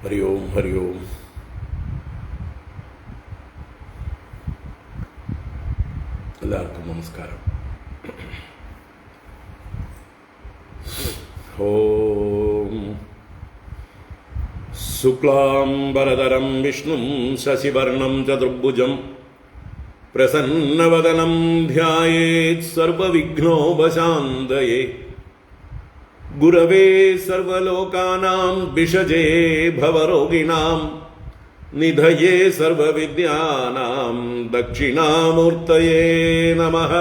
ഹരി ഓം ഹരി ഓം. എല്ലാവർക്കും നമസ്കാരം. ഓം ശുക്ലാംബരധരം വിഷ്ണും ശശിവർണം ചതുർഭുജം പ്രസന്നവദനം ധ്യായേത് സർവവിഘ്നോപശാന്തയേ. ഗുരവേ സർവലോകാനാം ഭിഷജേ ഭവരോഗിണാം നിധയേ സർവവിദ്യാനാം ദക്ഷിണാമൂർത്തയേ നമഃ.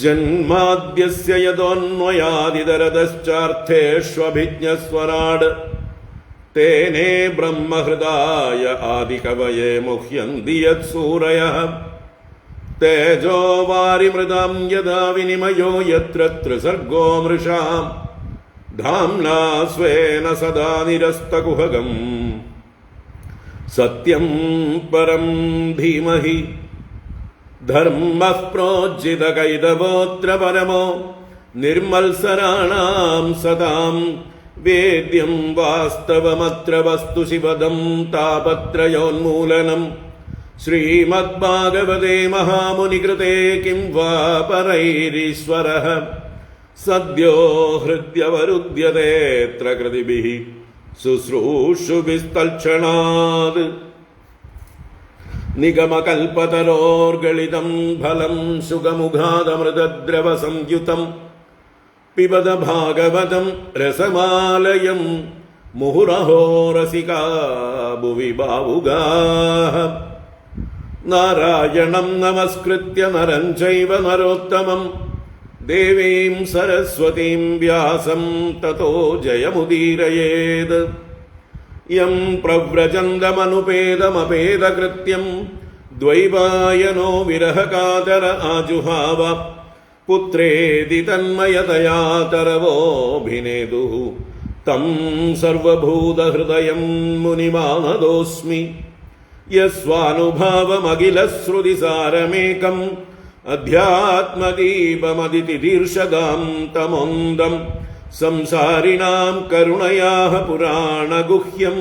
ജന്മാദ്യസ്യ യതോന്മയാദിതരതശ്ചാർത്ഥേഷ്വഭിജ്ഞസ്വരാട് തേനേ ബ്രഹ്മഹൃദായ ആദികവയേ മുഹ്യന്തി യത്സൂരയഃ. തേജോ വാരിമൃതാം യദാ വിനിമയോ യത്ര ത്രിസർഗോ മൃഷാം ധാംനാ സ്വേന സദാ നിരസ്തകുഹകം സത്യം പരം ധീമഹി. ധർമ്മഃ പ്രോജ്ജിതകൈതവോऽത്ര പരമോ നിർമത്സരാണാം സതാം വേദ്യം വാസ്തവമത്ര വസ്തു ശിവദം താപത്രയോന്മൂലനം. ശ്രീമദ്ഭാഗവതേ മഹാമുനികൃതേ കിം വാ പരൈരീശ്വരഃ സദ്യോ ഹൃദ്യവരുദ്ധ്യതേത്ര കൃതിഭിഃ ശുശ്രൂഷുഭിസ്തൽക്ഷണാത്. നിഗമകൽപതരോർഗളിതം ഫലം സുഖമുഖാദമൃതദ്രവസംയുതം പിബത ഭാഗവതം രസമാലയം മുഹുരഹോ രസികാ ഭുവി ഭാവുകാഃ. നാരായണം നമസ്കൃത്യ നരം ചൈവ നരോത്തമം ദേവീം സരസ്വതീം വ്യാസം തതോ ജയമുദീരയേത്. യം പ്രവ്രജന്തമനുപേതമപേതകൃത്യം ദ്വൈപായനോ വിരഹകാതര ആജുഹാവ. പുത്രേതി തന്മയതയാ തരവോഭിനേതുഃ തം സർവഭൂതഹൃദയം മുനിമാനതോസ്മി. യസ്വാനുഭാവമഖിലശ്രുതിസാരമേകം അധ്യാത്മദീപമതിതിദീർഷദാം തമോന്ദം സംസാരിണാം കരുണയാഃ പുരാണഗുഹ്യം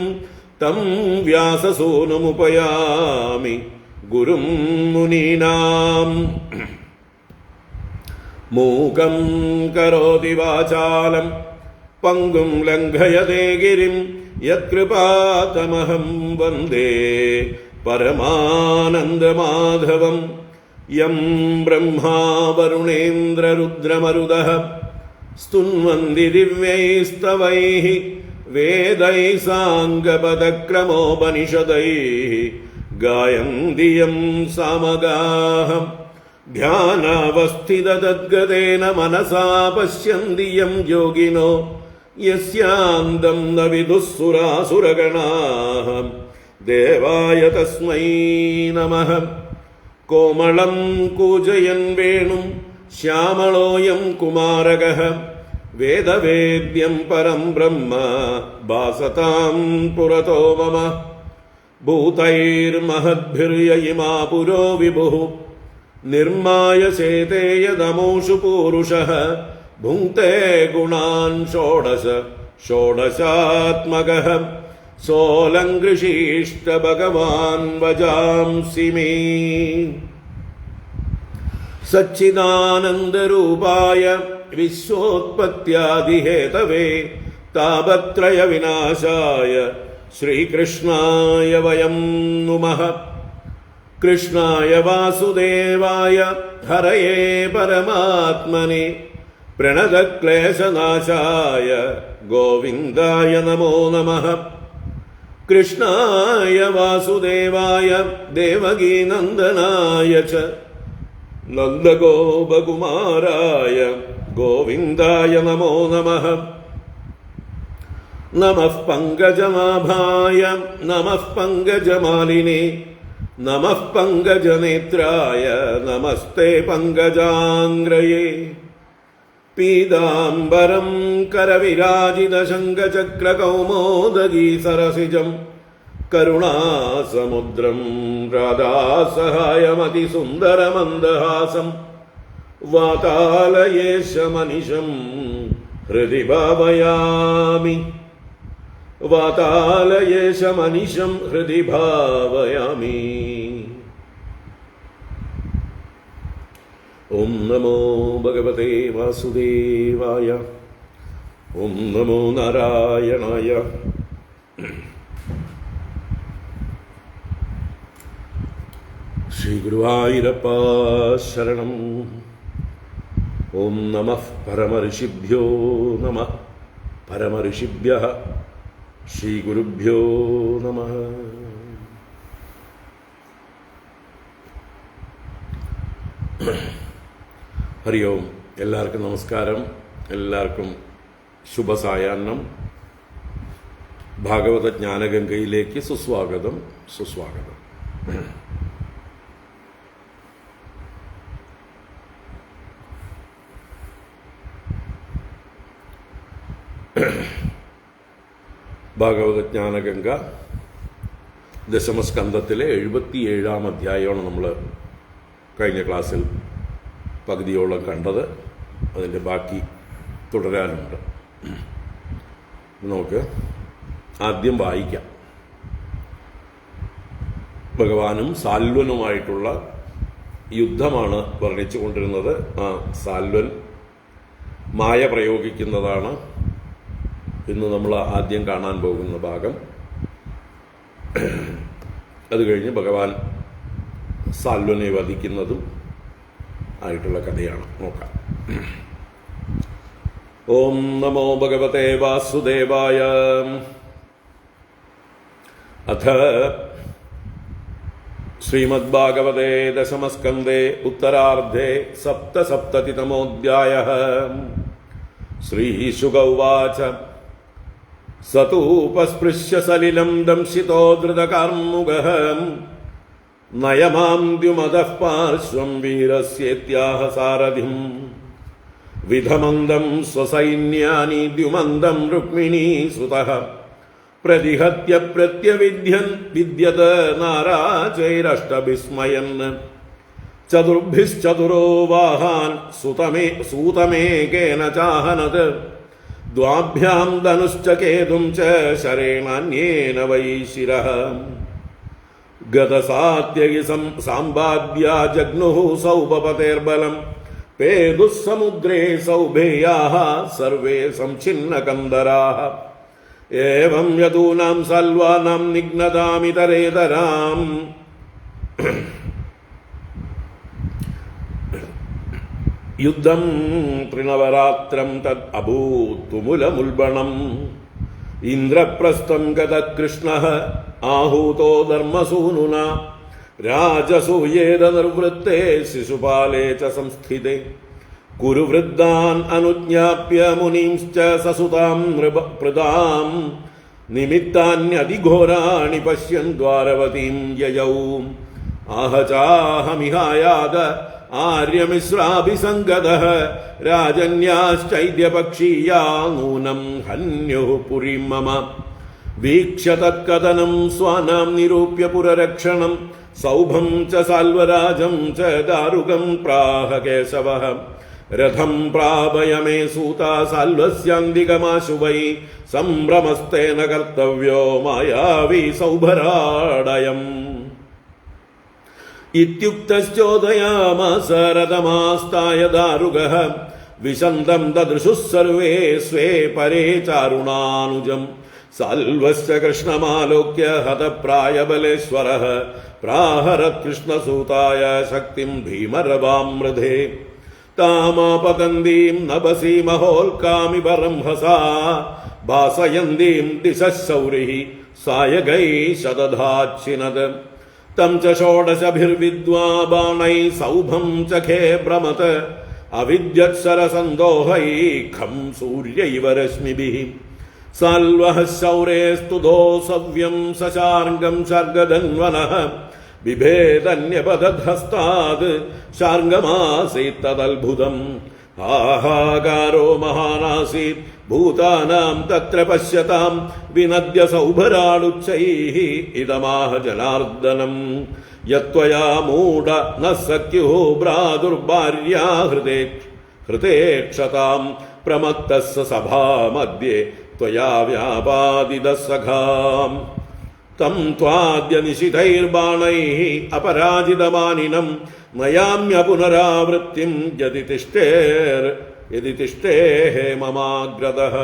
തം വ്യാസസൂനുമുപയാമി ഗുരും മുനീനാം. മൂകം കരോതി വാചാലം പങ്കും ലംഘയതേ ഗിരിം യത്കൃപാതമഹം വന്ദേ പരമാനന്ദമാധവം. യം ബ്രഹ്മാ വരുണേന്ദ്രരുദ്രമരുതഃ സ്തുന്വന്തി ദിവ്യൈസ്തവൈഃ വേദൈഃ സാംഗപദക്രമോപനിഷദൈഃ ഗായന്തി യം സാമഗാഃ. ധ്യാനാവസ്ഥിതതദ്ഗതേന മനസാ പശ്യന്തി യം യോഗിനോ യസ്യാന്തം ന വിദുഃ സുരാസുരഗണാഃ. ദേവായ തസ്മൈ നമഃ. കോമളം കൂജയൻ വേണും ശ്യാമളോയം കുമാരകഃ വേദവേദ്യം പരം ബ്രഹ്മ ഭാസതാം പുരതോ മമ. ഭൂതൈർമഹദ്ഭിർയ ഇമാ പുരോ വിഭുഃ നിർമ്മായ ചേതേ യദമോഷു പൂരുഷഃ. ഭുങ്ക്തേ ഗുണാൻ ഷോഡശ ഷോഡശാത്മകഃ സോലങ്കൃഷീഷ്ട ഭഗവാൻ വജാംസി മേ. സച്ചിദാനന്ദരൂപായ വിശ്വോത്പത്യാദിഹേതവേ താപത്രയ വിനാശായ ശ്രീകൃഷ്ണായ വയം നുമഃ. കൃഷ്ണായ വാസുദേവായ ഹരയേ പരമാത്മനെ പ്രണതക്ലേശനാശായ ഗോവിന്ദായ നമോ നമഃ. കൃഷ്ണായ വാസുദേവായ ദേവകീനന്ദനായ ച നന്ദഗോപകുമാരായ ഗോവിന്ദായ നമോ നമഃ. നമഃ പങ്കജനാഭായ നമഃ പങ്കജമാലിനേ നമഃ പങ്കജനേത്രായ നമസ്തേ പങ്കജാംഗ്രയേ. പീതാംബരം കരവിരാജിതശങ്കചക്രകൗമോദഗീ സരസിജം കരുണാസമുദ്രം രാധാസഹായമതിസുന്ദരമന്ദഹാസം വാതാലയേശമനിശം ഹൃദി ഭാവയാമി. വാതാലയേശമനിശം ഹൃദി ഭാവയാമി. ഓം നമോ ഭഗവതേ വാസുദേവായ. ഓം നമോ നാരായണായ. ശ്രീ ഗുരുവായൂരപ്പ ശരണം. ഓം നമഃ പരമഋഷിഭ്യോ നമഃ പരമഋഷിഭ്യഃ. ശ്രീ ഗുരുഭ്യോ നമഃ. ഹരി ഓം. എല്ലാവർക്കും നമസ്കാരം. എല്ലാവർക്കും ശുഭസായാഹ്നം. ഭാഗവത ജ്ഞാനഗംഗയിലേക്ക് സുസ്വാഗതം. സുസ്വാഗതം. ഭാഗവത ജ്ഞാനഗംഗ ദശമസ്കന്ധത്തിലെ 77-ാം അധ്യായമാണ് നമ്മൾ കഴിഞ്ഞ ക്ലാസ്സിൽ പകുതിയോളം കണ്ടത്. അതിൻ്റെ ബാക്കി തുടരാനുണ്ട്. നമുക്ക് ആദ്യം വായിക്കാം. ഭഗവാനും സാൽവനുമായിട്ടുള്ള യുദ്ധമാണ് വർണ്ണിച്ചു കൊണ്ടിരുന്നത്. ആ സാൽവൻ മായ പ്രയോഗിക്കുന്നതാണ് ഇന്ന് നമ്മൾ ആദ്യം കാണാൻ പോകുന്ന ഭാഗം. അത് കഴിഞ്ഞ് ഭഗവാൻ സാൽവനെ വധിക്കുന്നതും ആയിട്ടുള്ള കഥയാണ്. നോക്കാം. ഓം നമോ ഭഗവതേ വാസുദേവായ. അഥ ശ്രീമദ്ഭാഗവതേ ദശമസ്കന്ധേ ഉത്തരാർദ്ധേ സപ്തസപ്തതിതമോऽധ്യായഃ. ശ്രീശുക ഉവാച. സതൂപസ്പൃശ്യ സലിലം ദംശിതോ ധൃതകാർമുകഃ നയമാം ദ്യുമദഃ പാർശ്വം വീരസ്യേത്യാഹ സാരഥിം വിധമന്ദം സ്വസൈന്യാനി ദ്യുമന്ദം രുക്മിണീ സുതഃ പ്രതിഹത്യ പ്രത്യവിദ്യൻ വിദ്യത നാരാചൈരഷ്ടവിസ്മയൻ ചതുർഭിശ്ചതുരോ വാഹാൻ സൂതമേകേന ചാഹനത് ദ്വാഭ്യാം ധനുശ്ച കേതും ച ശരേണാന്യേന വൈ ശിരഃ ഗതസാത്യകി സാമ്പാദ്യാ ജഗ്നുഃ സൗപപതേർബലം പേതുഃ സമുദ്രേ സൗഭേയാഃ സർവേ സംഛിന്നകന്ദരാഃ ഏവം യദൂനാം സൽവാനാം നിഘ്നതാമിതരേതരാം യുദ്ധം ത്രിനവരാത്രം തദ് അഭൂത് തുമുലമുൽബണം ഇന്ദ്രപ്രസ്ഥം ഗതഃ കൃഷ്ണഃ ആഹൂതോ ധർമ്മസൂനുന രാജസൂയേത നിർവൃത്തേ ശിശുപാലേ ച സംസ്ഥിതേ കുരുവൃദ്ധാൻ അനുജ്ഞാപ്യ മുനീംശ്ച സസുതാം നൃപൃതാം നിമിത്താന്യതിഘോരാണി പശ്യൻ ദ്വാരവതീം യയൗ ആഹചാഹമിഹായാത ആര്യമിശ്രാഭിസംഗതഃ രാജന്യാശ്ചൈദ്യപക്ഷീയാ നൂനം ഹന്യുഃ പുരീം മമ വീക്ഷ്യ തത്കഥനം സ്വാനാം നിരൂപ്യ പുരരക്ഷണം സൗഭം ച സാൽവരാജം ച ദാരുകം പ്രാഹ കേശവഃ രഥം പ്രാപയ മേ സൂതാ സാൽവസ്യാന്തികമാശു വൈ സംഭ്രമസ്തേന കർത്തവ്യോ മായാവി സൗഭരാടയം ഇത്യുക്തശ്ചോദയാമാസ രഥമാസ്തായ ദാരുകഃ വിശന്തം ദദൃശുഃ സർവേ സ്വേ പരേ ചാരുണാനുജം സാൽവശ്ച കൃഷ്ണമാലോക്യ ഹതപ്രായബലേശ്വരഃ പ്രാഹരത് കൃഷ്ണസൂതായ ശക്തിം ഭീമരവാം മൃധേ താമാപതന്തീം നഭസി മഹോൽക്കാമിവ രംഭസാ ഭാസയന്തീം ദിശഃ ശൗരിഃ സായകൈ ശതധാച്ഛിനത് തം ച ഷോഡശഭിർവിദ്വാ ബാണൈ സൗഭം ചഖേ ഭ്രമത് അവിദ്യത്സരസന്തോഹൈ ഖം സൂര്യൈവ രശ്മിഭിഃ സാൽവഃ ശൗരേസ്തുതോ സവ്യം സശാർംഗം ശർഗധന്വനഃ ബിഭേദന്യപതദ്ഹസ്താത് ശാർംഗമാസീത് തദത്ഭുതം ആഹാകാരോ മഹാനാസീത് ഭൂതാനാം തത്ര പശ്യതാം വിനദ്യ സൗഭരാളുച്ചൈഃ ഇദമാഹ ജനാർദ്ദനം യത്വയാ മൂഢ ന സഖ്യുഃ ഭ്രാതുർഭാര്യാ ഹൃതേക്ഷതാം പ്രമത്തസ്സ സഭാമധ്യേ त्वया व्यापादितः सखाम् तं त्वाद्य निशितैर्बाणैः अपराजितमानिनं नयाम्य पुनरावृत्तिं यदि तिष्ठेः ममाग्रदः।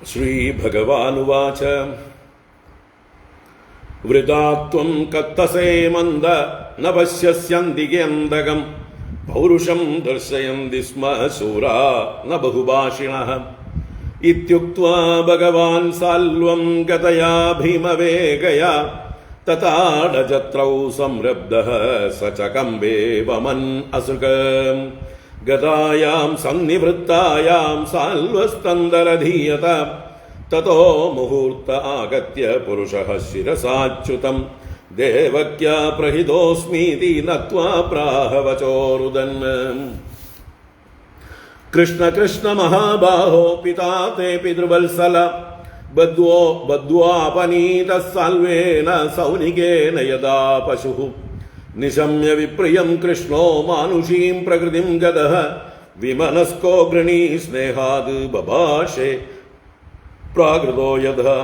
श्रीभगवानुवाच वृथा त्वं कत्तसे मन्द न पश्यस्यन्दिगेन्दकम् पौरुषं दर्शयन्ति स्म शूरा न बहुभाषिणः इत्युक्त्वा भगवान् साल्वं गतया भीमवेगया तताडजत्रौ संरब्धः स च कम्बे वमन् असृकम् गदायां सन्निवृत्तायां साल्वस्तन्दरधीयत ततो मुहूर्त आगत्य पुरुषः शिरसाच्युतं देवक्या प्रहितोऽस्मीति नत्वा प्राह वचोरुदन् कृष्ण कृष्ण महाबाहो पिता ते पितृवत्सल बद्ध्वापनीतः साल्वेन सौनिकेन यदा पशुः निशम्य विप्रियं कृष्णो मानुषीं प्रकृतिं गतः विमनस्को गृणी स्नेहाद् बभाषे प्राकृतो यथा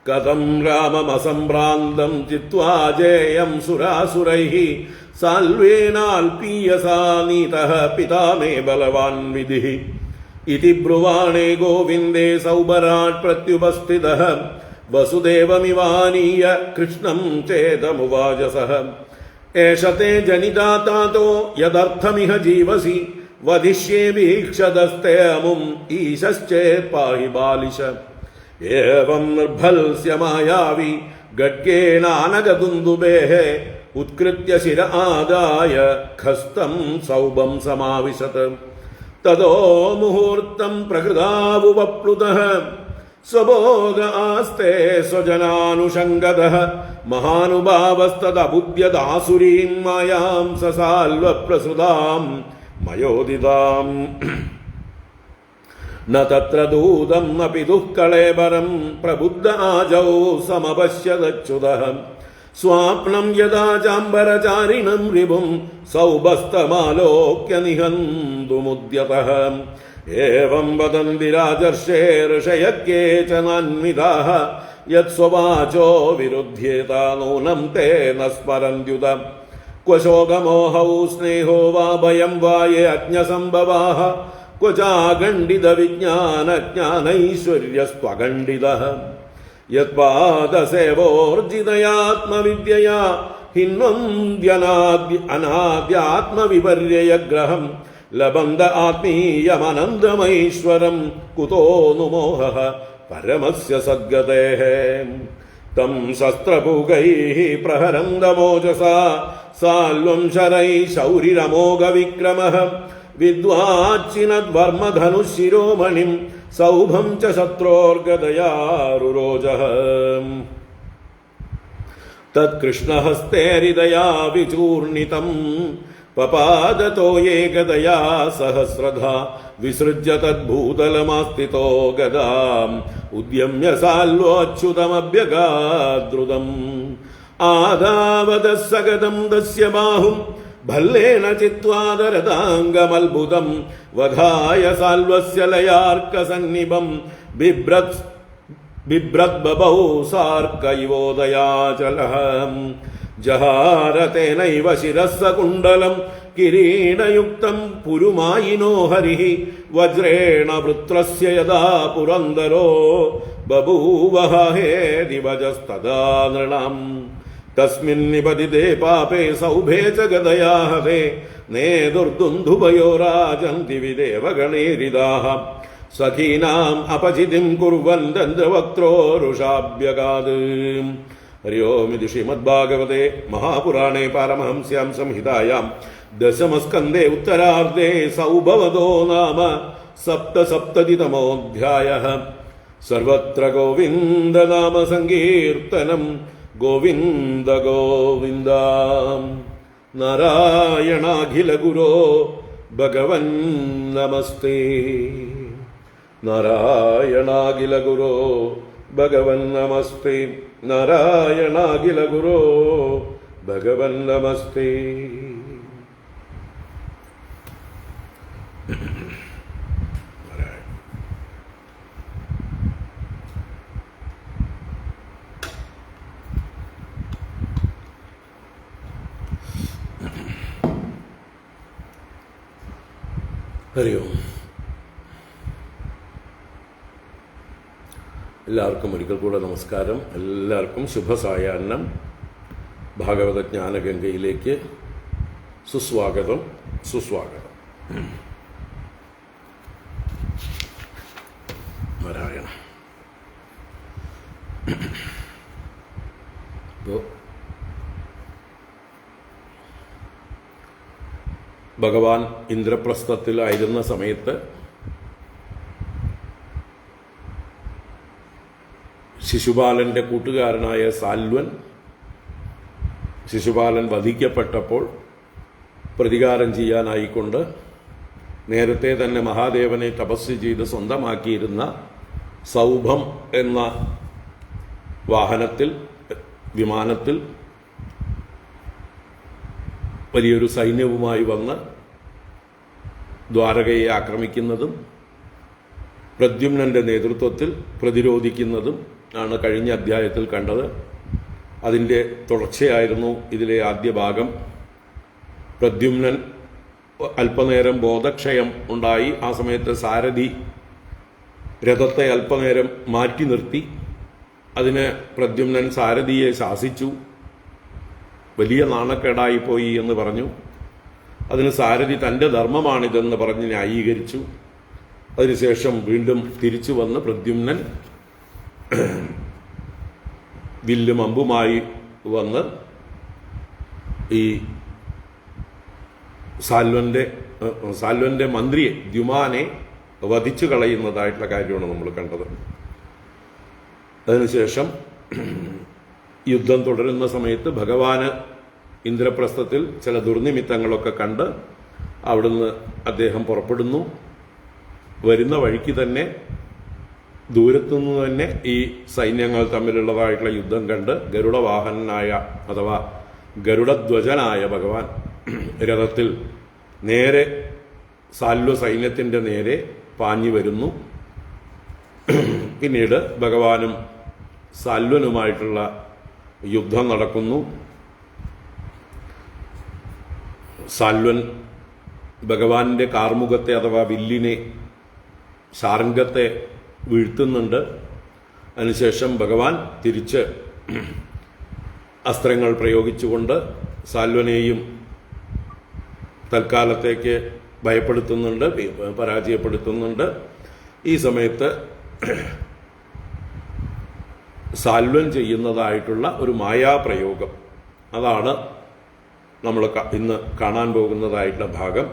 कथं राममसम्भ्रान्तं चित्वा जेयं सुरासुरैः साल्वेनाल्पीयसा नीतः पिता मे बलवान् विधिः इति ब्रुवाणे गोविन्दे सौभराट् प्रत्युपस्थितः वसुदेवमिवानीय कृष्णं चेदमुवाचसः एष ते जनिता तातो यदर्थमिह जीवसि वदिष्ये वीक्षदस्ते अमुम् ईशश्चेत् पाहि बालिश एवं निर्भल्स्य मायावी गड्गेनानगदुन्दुभेः उत्कृत्य शिर आदाय खस्तं सौभं समाविशत् ततो मुहूर्तं प्रकृतावुपप्लुतः स्वबोध आस्ते स्वजनानुषङ्गतः महानुभावस्तदबुध्यदासुरीं मायां ससाल्वप्रसृतां मयोदिताम् न तत्र दूतम् अपि दुःकळेबरं प्रबुद्ध आजौ समपश्यदच्युतः स्वाप्नं यदा चाम्बरचारिणं रिपुं सौभस्तमालोक्य निहन्तुमुद्यतः एवं वदन्ति राजर्षे ऋषयः केचनान्विताः यत्स्ववाचो विरुध्येता नूनं ते न स्मरन्त्युत क्व शोकमोहौ स्नेहो वा भयं वा ये अज्ञसम्भवाः क्व चागण्डितविज्ञानज्ञानैश्वर्यस्त्वगण्डितः यत्पादसेवोर्जितयात्मविद्यया हिन्वन्द्यनाद्यात्मविपर्ययग्रहम् लबन्ध आत्मीयमनन्दमैश्वरं कुतो नु मोहः परमस्य सद्गतेः तं शस्त्रपूगैः प्रहरन्दमोजसा साल्वं शरैः शौरिरमोघविक्रमः विद्वाच्चिनद्वर्मधनुशिरोमणिं सौभं च शत्रोर्गदयारुरोजः तत्कृष्णहस्ते हृदया विचूर्णितम् पपादतो ये गदया सहस्रधा विसृज्य तद्भूतलमास्थितो गदाम् उद्यम्य साल्वोच्युतमभ्यगाद्रुतम् आदावदः सगदं दस्य बाहुं भल्लेन चित्वा दरदाङ्गमल्बुदम् वधाय साल्वस्य लयार्कसन्निभं बिभ्रद्बभौ सार्कैवोदयाचलः जहारतेनैव शिरः कुण्डलं किरीटयुक्तं पुरुमायिनो हरिः वज्रेण वृत्रस्य यदा पुरन्दरो बभूवः हे दिवजस्तदा नृणाम् तस्मिन्निपतिते पापे सौभे च गदया हते नेदुर्दुन्दुभयो राजन्ति विदेवगणैरिदाः सखीनाम् अपचितिं कुर्वन् दन्द्रवक्त्रोरुषाभ्यगाद्। हरि ओम्। इति श्रीमद्भागवते महापुराणे पारमहंस्यां संहितायां ദശമസ്കന്ധേ ഉത്തരാർദ്ധേ സൗഭവതോ നാമ സപ്തസപ്തതിതമോऽധ്യായഃ. സർവത്ര ഗോവിന്ദനാമ സങ്കീർത്തനം ഗോവിന്ദ ഗോവിന്ദ. നാരായണാഖില ഗുരോ ഭഗവൻ നമസ്തേ. നാരായണാഖില ഗുരോ ഭഗവൻ നമസ്തേ. നാരായണാഖില ഗുരോ ഭഗവൻ നമസ്തേ. ഹരി ഓം. എല്ലാവർക്കും ഒരിക്കൽ കൂടെ നമസ്കാരം. എല്ലാവർക്കും ശുഭസായാഹ്നം. ഭാഗവത ജ്ഞാനഗംഗയിലേക്ക് സുസ്വാഗതം. നാരായണ. ഭഗവാൻ ഇന്ദ്രപ്രസ്ഥത്തിലായിരുന്ന സമയത്ത് ശിശുപാലന്റെ കൂട്ടുകാരനായ സാൽവൻ ശിശുപാലൻ വധിക്കപ്പെട്ടപ്പോൾ പ്രതികാരം ചെയ്യാനായിക്കൊണ്ട് നേരത്തെ തന്നെ മഹാദേവനെ തപസ് ചെയ്ത് സ്വന്തമാക്കിയിരുന്ന സൗഭം എന്ന വിമാനത്തിൽ വലിയൊരു സൈന്യവുമായി വന്ന് ദ്വാരകയെ ആക്രമിക്കുന്നതും പ്രദ്യുമ്നന്റെ നേതൃത്വത്തിൽ പ്രതിരോധിക്കുന്നതും ആണ് കഴിഞ്ഞ അധ്യായത്തിൽ കണ്ടത്. അതിൻ്റെ തുടർച്ചയായിരുന്നു ഇതിലെ ആദ്യ ഭാഗം. പ്രദ്യുമ്നൻ അല്പനേരം ബോധക്ഷയം ഉണ്ടായി. ആ സമയത്ത് സാരഥി രഥത്തെ അല്പനേരം മാറ്റി നിർത്തി. അതിന് പ്രദ്യുമ്നൻ സാരഥിയെ ശാസിച്ചു. വലിയ നാണക്കേടായിപ്പോയി എന്ന് പറഞ്ഞു. അതിന് സാരഥി തൻ്റെ ധർമ്മമാണിതെന്ന് പറഞ്ഞ് ന്യായീകരിച്ചു. അതിനുശേഷം വീണ്ടും തിരിച്ചു വന്ന് പ്രദ്യുമ്നൻ വില്ലും അമ്പുമായി വന്ന് ഈ സാൽവന്റെ മന്ത്രിയെ ദ്യുമാനെ വധിച്ചു കളയുന്നതായിട്ടുള്ള കാര്യമാണ് നമ്മൾ കണ്ടത്. അതിനുശേഷം യുദ്ധം തുടരുന്ന സമയത്ത് ഭഗവാന് ഇന്ദ്രപ്രസ്ഥത്തിൽ ചില ദുർനിമിത്തങ്ങളൊക്കെ കണ്ട് അവിടുന്ന് അദ്ദേഹം പുറപ്പെടുന്നു. വരുന്ന വഴിക്ക് തന്നെ ദൂരത്തുനിന്ന് തന്നെ ഈ സൈന്യങ്ങൾ തമ്മിലുള്ളതായിട്ടുള്ള യുദ്ധം കണ്ട് ഗരുഡവാഹനനായ അഥവാ ഗരുഡധ്വജനായ ഭഗവാൻ രഥത്തിൽ നേരെ സാൽവ സൈന്യത്തിൻ്റെ നേരെ പാഞ്ഞു വരുന്നു. പിന്നീട് ഭഗവാനും സാൽവനുമായിട്ടുള്ള യുദ്ധം നടക്കുന്നു. സാൽവൻ ഭഗവാന്റെ കാർമുഖത്തെ അഥവാ വില്ലിനെ ശാർംഗത്തെ വീഴ്ത്തുന്നുണ്ട്. അതിനുശേഷം ഭഗവാൻ തിരിച്ച് അസ്ത്രങ്ങൾ പ്രയോഗിച്ചുകൊണ്ട് സാൽവനെയും തൽക്കാലത്തേക്ക് ഭയപ്പെടുത്തുന്നുണ്ട്, പരാജയപ്പെടുത്തുന്നുണ്ട്. ഈ സമയത്ത് സാൽവൻ ചെയ്യുന്നതായിട്ടുള്ള ഒരു മായാപ്രയോഗം, അതാണ് നമ്മൾ ഇന്ന് കാണാൻ പോകുന്നതായിട്ടുള്ള ഭാഗം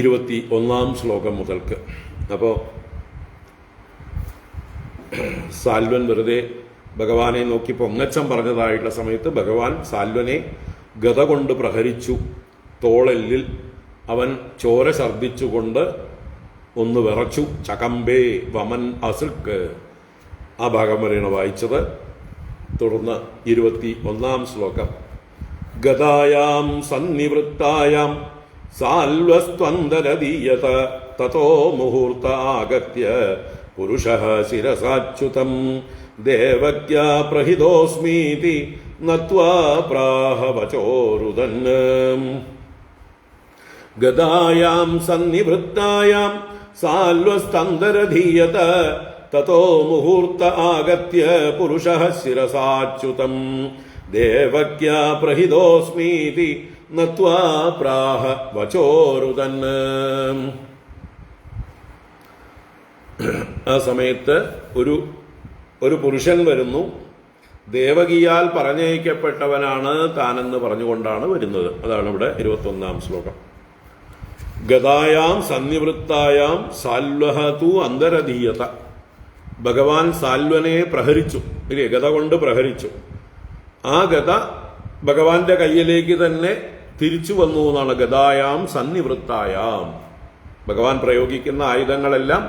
21 ശ്ലോകം മുതൽക്ക്. അപ്പോൾ സാൽവൻ വെറുതെ ഭഗവാനെ നോക്കി പൊങ്ങച്ചം പറഞ്ഞതായിട്ടുള്ള സമയത്ത് ഭഗവാൻ സാൽവനെ ഗദ കൊണ്ട് പ്രഹരിച്ചു. തോളെല്ലിൽ അവൻ ചോര ഛർദ്ദിച്ചുകൊണ്ട് ഒന്ന് വിറച്ചു. ചകമ്പേ വമൻ അസൃക്ക്. ആ ഭാഗം വരെയാണ് വായിച്ചത്. തുടർന്ന് 21 ശ്ലോകം. ഗദായാം സന്നിവൃത്തായാം സാൽവസ്ത്വന്തരദീയത തതോ മുഹൂർത്ത ആഗത്യ പുരുഷഃ ശിരസാച്യുതം ദേവക്യാ പ്രഹിതോസ്മീതി നത്വാ പ്രാഹ വചോരുദൻ. ഗദായാം സന്നിവൃത്തായാം സാൽവസ്തന്തരധീയത തതോ മുഹൂർത്ത ആഗത്യ പുരുഷഃ ശിരസാച്യുതം ദേവക്യാ പ്രഹിതോസ്മീതി നത്വാ പ്രാഹ വചോരുദൻ. ആ സമയത്ത് ഒരു പുരുഷൻ വരുന്നു. ദേവകിയാൽ പറഞ്ഞയക്കപ്പെട്ടവനാണ് താനെന്ന് പറഞ്ഞുകൊണ്ടാണ് വരുന്നത്. അതാണ് ഇവിടെ 21-ാം ശ്ലോകം. ഗദായാം സന്നിവൃത്തായാം സാൽവഹതു അന്തരധീയത. ഭഗവാൻ സാൽവനെ പ്രഹരിച്ചു, ഇല്ലേ? ഗദ കൊണ്ട് പ്രഹരിച്ചു. ആ ഗദ ഭഗവാന്റെ കയ്യിലേക്ക് തന്നെ തിരിച്ചു വന്നു എന്നാണ്. ഗദായാം സന്നിവൃത്തായാം. ഭഗവാൻ പ്രയോഗിക്കുന്ന ആയുധങ്ങളെല്ലാം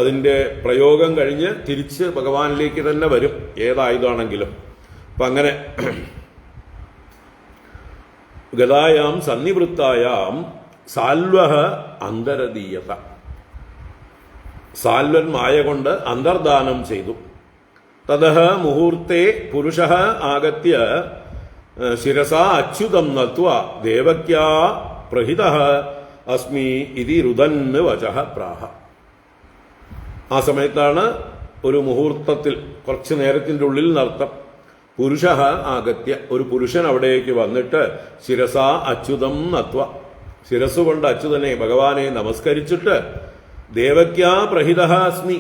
അതിന്റെ പ്രയോഗം കഴിഞ്ഞ് തിരിച്ച് ഭഗവാനിലേക്ക് തന്നെ വരും, ഏതായുധമാണെങ്കിലും. അപ്പൊ അങ്ങനെ ഗദായാം സന്നിവൃത്തായാം സാൽവഹ അന്തരധീയത. സാൽവൻ മായ കൊണ്ട് അന്തർദാനം ചെയ്തു. തതഃ മുഹൂർത്തേ പുരുഷഃ ആഗത്യ ശിരസാ അച്യുതം നത്വാ ദേവക്യാ പ്രഹിതഃ അസ്മി ഇതി രുദൻ വചഃ പ്രാഹ. ആ സമയത്താണ് ഒരു മുഹൂർത്തത്തിൽ, കുറച്ചു നേരത്തിന്റെ ഉള്ളിൽ നർത്തം, പുരുഷഃ ആഗത്യ, ഒരു പുരുഷൻ അവിടേക്ക് വന്നിട്ട് ശിരസാ അച്യുതം നത്വ, ശിരസ്സുകൊണ്ട് അച്യുതനെ ഭഗവാനെ നമസ്കരിച്ചിട്ട് ദേവക്യാ പ്രഹിതഃ അസ്മി,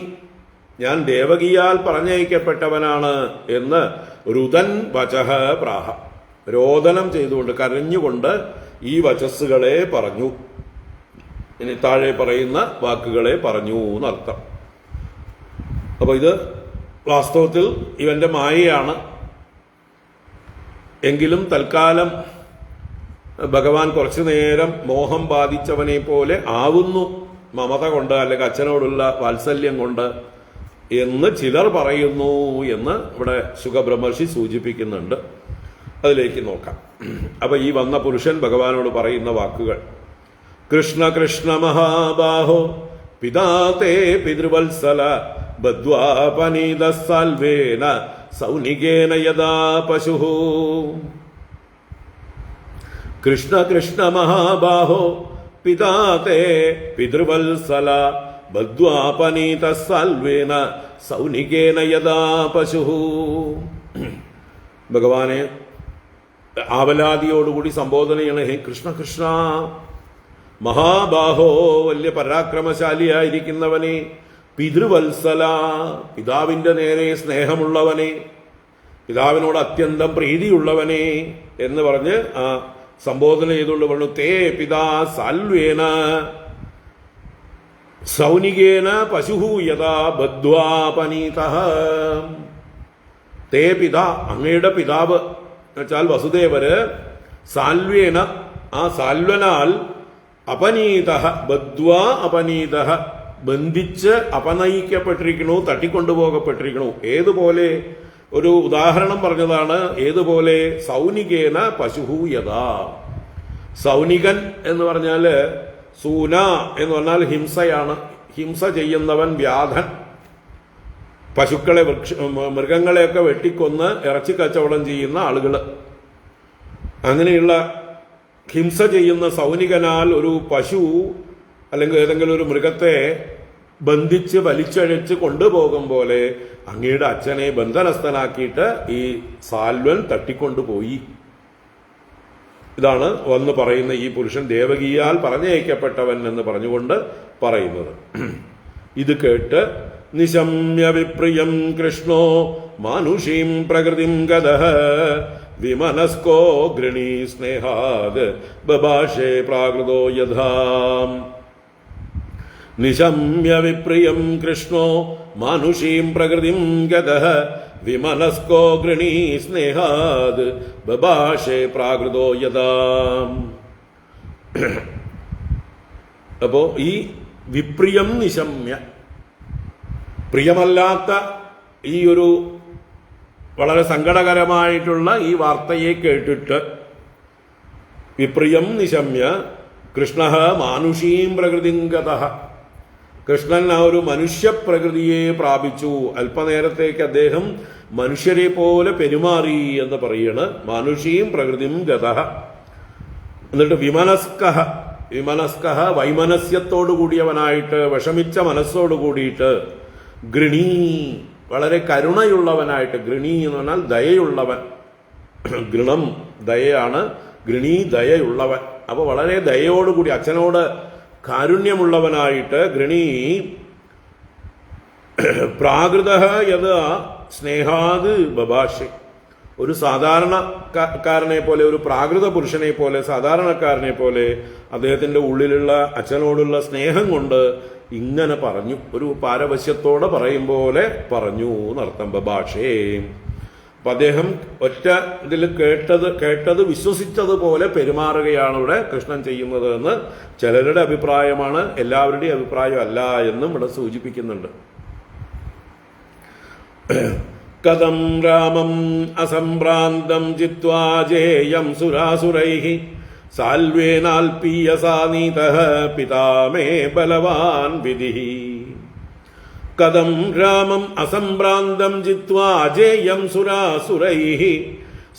ഞാൻ ദേവകിയാൽ പറഞ്ഞയക്കപ്പെട്ടവനാണ് എന്ന് രുദൻ വചഃ പ്രാഹ, രോദനം ചെയ്തുകൊണ്ട് കരഞ്ഞുകൊണ്ട് ഈ വചസ്സുകളെ പറഞ്ഞു. ഇനി താഴെ പറയുന്ന വാക്കുകളെ പറഞ്ഞു എന്നർത്ഥം. അപ്പൊ ഇത് വാസ്തവത്തിൽ ഇവന്റെ മായയാണ്. എങ്കിലും തൽക്കാലം ഭഗവാൻ കുറച്ചു നേരം മോഹം ബാധിച്ചവനെ പോലെ ആവുന്നു, മമത കൊണ്ട് അല്ലെങ്കിൽ അച്ഛനോടുള്ള വാത്സല്യം കൊണ്ട് എന്ന് ചിലർ പറയുന്നു എന്ന് ഇവിടെ ശുഖബ്രഹ്മർഷി സൂചിപ്പിക്കുന്നുണ്ട്. അതിലേക്ക് നോക്കാം. അപ്പൊ ഈ വന്ന പുരുഷൻ ഭഗവാനോട് പറയുന്ന വാക്കുകൾ: കൃഷ്ണ കൃഷ്ണ മഹാബാഹോ പിതാ തേ പിതൃവത്സല ബദ്ധ്വാപനീത സാൽവേന സൗനികേന യദാ പശുഃ. കൃഷ്ണ കൃഷ്ണ മഹാബാഹോ പിതാ തേ പിതൃവത്സല ബദ്ധ്വാപനീത സാൽവേന സൗനികേന യദാ പശുഃ. ഭഗവാനെ ആവലാദിയോടുകൂടി സംബോധന ചെയ്യണേ. ഹേ കൃഷ്ണ കൃഷ്ണ, മഹാബാഹോ, വലിയ പരാക്രമശാലിയായിരിക്കുന്നവനെ, പിതൃവത്സല, പിതാവിന്റെ നേരെ സ്നേഹമുള്ളവനെ, പിതാവിനോട് അത്യന്തം പ്രീതിയുള്ളവനെ എന്ന് പറഞ്ഞ് ആ സംബോധന ചെയ്തുകൊണ്ട് പറഞ്ഞു. തേ പിതാ സാൽവേന സൗനികേന പശുഃ യഥാ ബദ്ധ്വാപനീതഃ. തേ പിതാ, അങ്ങയുടെ പിതാവ് എന്നുവെച്ചാൽ വസുദേവര്, സാൽവേന, ആ സാൽവനാൽ, അപനീതഃ ബദ്ധ്വാ അപനീതഃ, ബന്ധിച്ച് അപനയിക്കപ്പെട്ടിരിക്കണു, തട്ടിക്കൊണ്ടുപോകപ്പെട്ടിരിക്കണു. ഏതുപോലെ? ഒരു ഉദാഹരണം പറഞ്ഞതാണ്. ഏതുപോലെ? സൗനികേന പശുഃ യഥാ. സൗനികൻ എന്ന് പറഞ്ഞാല്, സൂന എന്ന് പറഞ്ഞാൽ ഹിംസയാണ്. ഹിംസ ചെയ്യുന്നവൻ വ്യാധൻ. പശുക്കളെ, മൃഗങ്ങളെയൊക്കെ വെട്ടിക്കൊന്ന് ഇറച്ചി കച്ചവടം ചെയ്യുന്ന ആളുകൾ. അങ്ങനെയുള്ള ഹിംസ ചെയ്യുന്ന സൗനികനാൽ ഒരു പശു അല്ലെങ്കിൽ ഏതെങ്കിലും ഒരു മൃഗത്തെ ബന്ധിച്ച് വലിച്ചഴച്ച് കൊണ്ടുപോകും പോലെ അങ്ങയുടെ അച്ഛനെ ബന്ധനസ്ഥനാക്കിയിട്ട് ഈ സാൽവൻ തട്ടിക്കൊണ്ടുപോയി. ഇതാണ് വന്ന് പറയുന്ന ഈ പുരുഷൻ ദേവകിയാൽ പറഞ്ഞയക്കപ്പെട്ടവൻ എന്ന് പറഞ്ഞുകൊണ്ട് പറയുന്നത്. ഇത് കേട്ട് നിശമ്യ വിപ്രിയം കൃഷ്ണോ മാനുഷീം പ്രകൃതിം ഗതഃ വിമനസ്കോ ഗൃണീ സ്നേഹാത് ബഭാഷേ പ്രാകൃതോ യഥാ. നിശമ്യ വിപ്രിയം കൃഷ്ണോ മാനുഷീം പ്രകൃതിം ഗതഃ വിമനസ്കോ ഗൃണീ സ്നേഹാത് ബഭാഷേ പ്രാകൃതോ യഥാ. അപ്പോ ഈ വിപ്രിയം നിശമ്യ, പ്രിയമല്ലാത്ത ഈ ഒരു വളരെ സങ്കടകരമായിട്ടുള്ള ഈ വാർത്തയെ കേട്ടിട്ട് വിപ്രിയം നിശമ്യ കൃഷ്ണ മാനുഷീം പ്രകൃതിം ഗതഃ. കൃഷ്ണൻ ആ ഒരു മനുഷ്യപ്രകൃതിയെ പ്രാപിച്ചു. അല്പനേരത്തേക്ക് അദ്ദേഹം മനുഷ്യരെ പോലെ പെരുമാറി എന്ന് പറയാണ്. മാനുഷീം പ്രകൃതിം ഗതഃ. എന്നിട്ട് വിമനസ്കഃ, വിമനസ്കഃ വൈമനസ്യത്തോടു കൂടിയവനായിട്ട്, വിഷമിച്ച മനസ്സോടു കൂടിയിട്ട്, ഗൃണീ വളരെ കരുണയുള്ളവനായിട്ട്, ഗൃണീ എന്ന് പറഞ്ഞാൽ ദയയുള്ളവൻ, ഗൃണം ദയയാണ്, ഗൃണീ ദയയുള്ളവൻ. അപ്പൊ വളരെ ദയയോടുകൂടി അച്ഛനോട് കാരുണ്യമുള്ളവനായിട്ട്, ഗൃണീ പ്രാകൃതഃ യഥാ സ്നേഹാത് ബഭാഷെ, ഒരു സാധാരണക്കാരനെ പോലെ, ഒരു പ്രാകൃത പുരുഷനെ പോലെ, സാധാരണക്കാരനെ പോലെ അദ്ദേഹത്തിന്റെ ഉള്ളിലുള്ള അച്ഛനോടുള്ള സ്നേഹം കൊണ്ട് ഇങ്ങനെ പറഞ്ഞു. ഒരു പാരവശ്യത്തോടെ പറയും പോലെ പറഞ്ഞു എന്നർത്ഥം. ബഭാഷേ. അപ്പൊ അദ്ദേഹം ഒറ്റ ഇതിൽ കേട്ടത് വിശ്വസിച്ചതുപോലെ പെരുമാറുകയാണ് ഇവിടെ കൃഷ്ണൻ ചെയ്യുന്നത് എന്ന് ചിലരുടെ അഭിപ്രായമാണ്. എല്ലാവരുടെയും അഭിപ്രായം അല്ല എന്നും ഇവിടെ സൂചിപ്പിക്കുന്നുണ്ട്. കഥം രാമം അസംഭ്രാന്തം ജിത്വാ ജേയം സുരാസുരൈഃ സാൽവേനാൽപീയസാ നീതഃ പിതാ മേ ബലവാൻ വിധിഃ. കഥം രാമം അസംഭ്രാന്തം ജിത്വാ ജേയം സുരാസുരൈഃ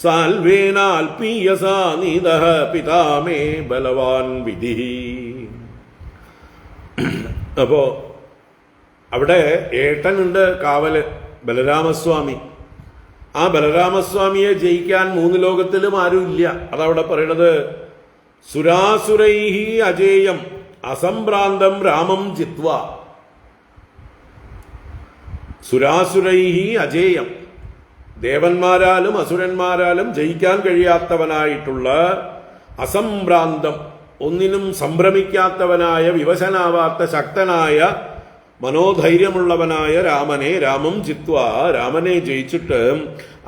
സാൽവേനാൽപീയസാ നീതഃ പിതാ മേ ബലവാൻ വിധിഃ. അപ്പോ അവിടെ ഏട്ടനുണ്ട് കാവല്, ബലരാമസ്വാമി. ആ ബലരാമസ്വാമിയെ ജയിക്കാൻ 3 ലോകത്തിലും ആരും ഇല്ല. അതവിടെ പറയണത് സുരാസുരൈഃ അജേയം അസംഭ്രാന്തം രാമം ജിത്വ. സുരാസുരൈഃ അജേയം, ദേവന്മാരാലും അസുരന്മാരാലും ജയിക്കാൻ കഴിയാത്തവനായിട്ടുള്ള, അസംഭ്രാന്തം ഒന്നിനും സംഭ്രമിക്കാത്തവനായ, വിവശനാവാത്ത ശക്തനായ, മനോധൈര്യമുള്ളവനായ രാമം ജിത്വ, രാമനെ ജയിച്ചിട്ട്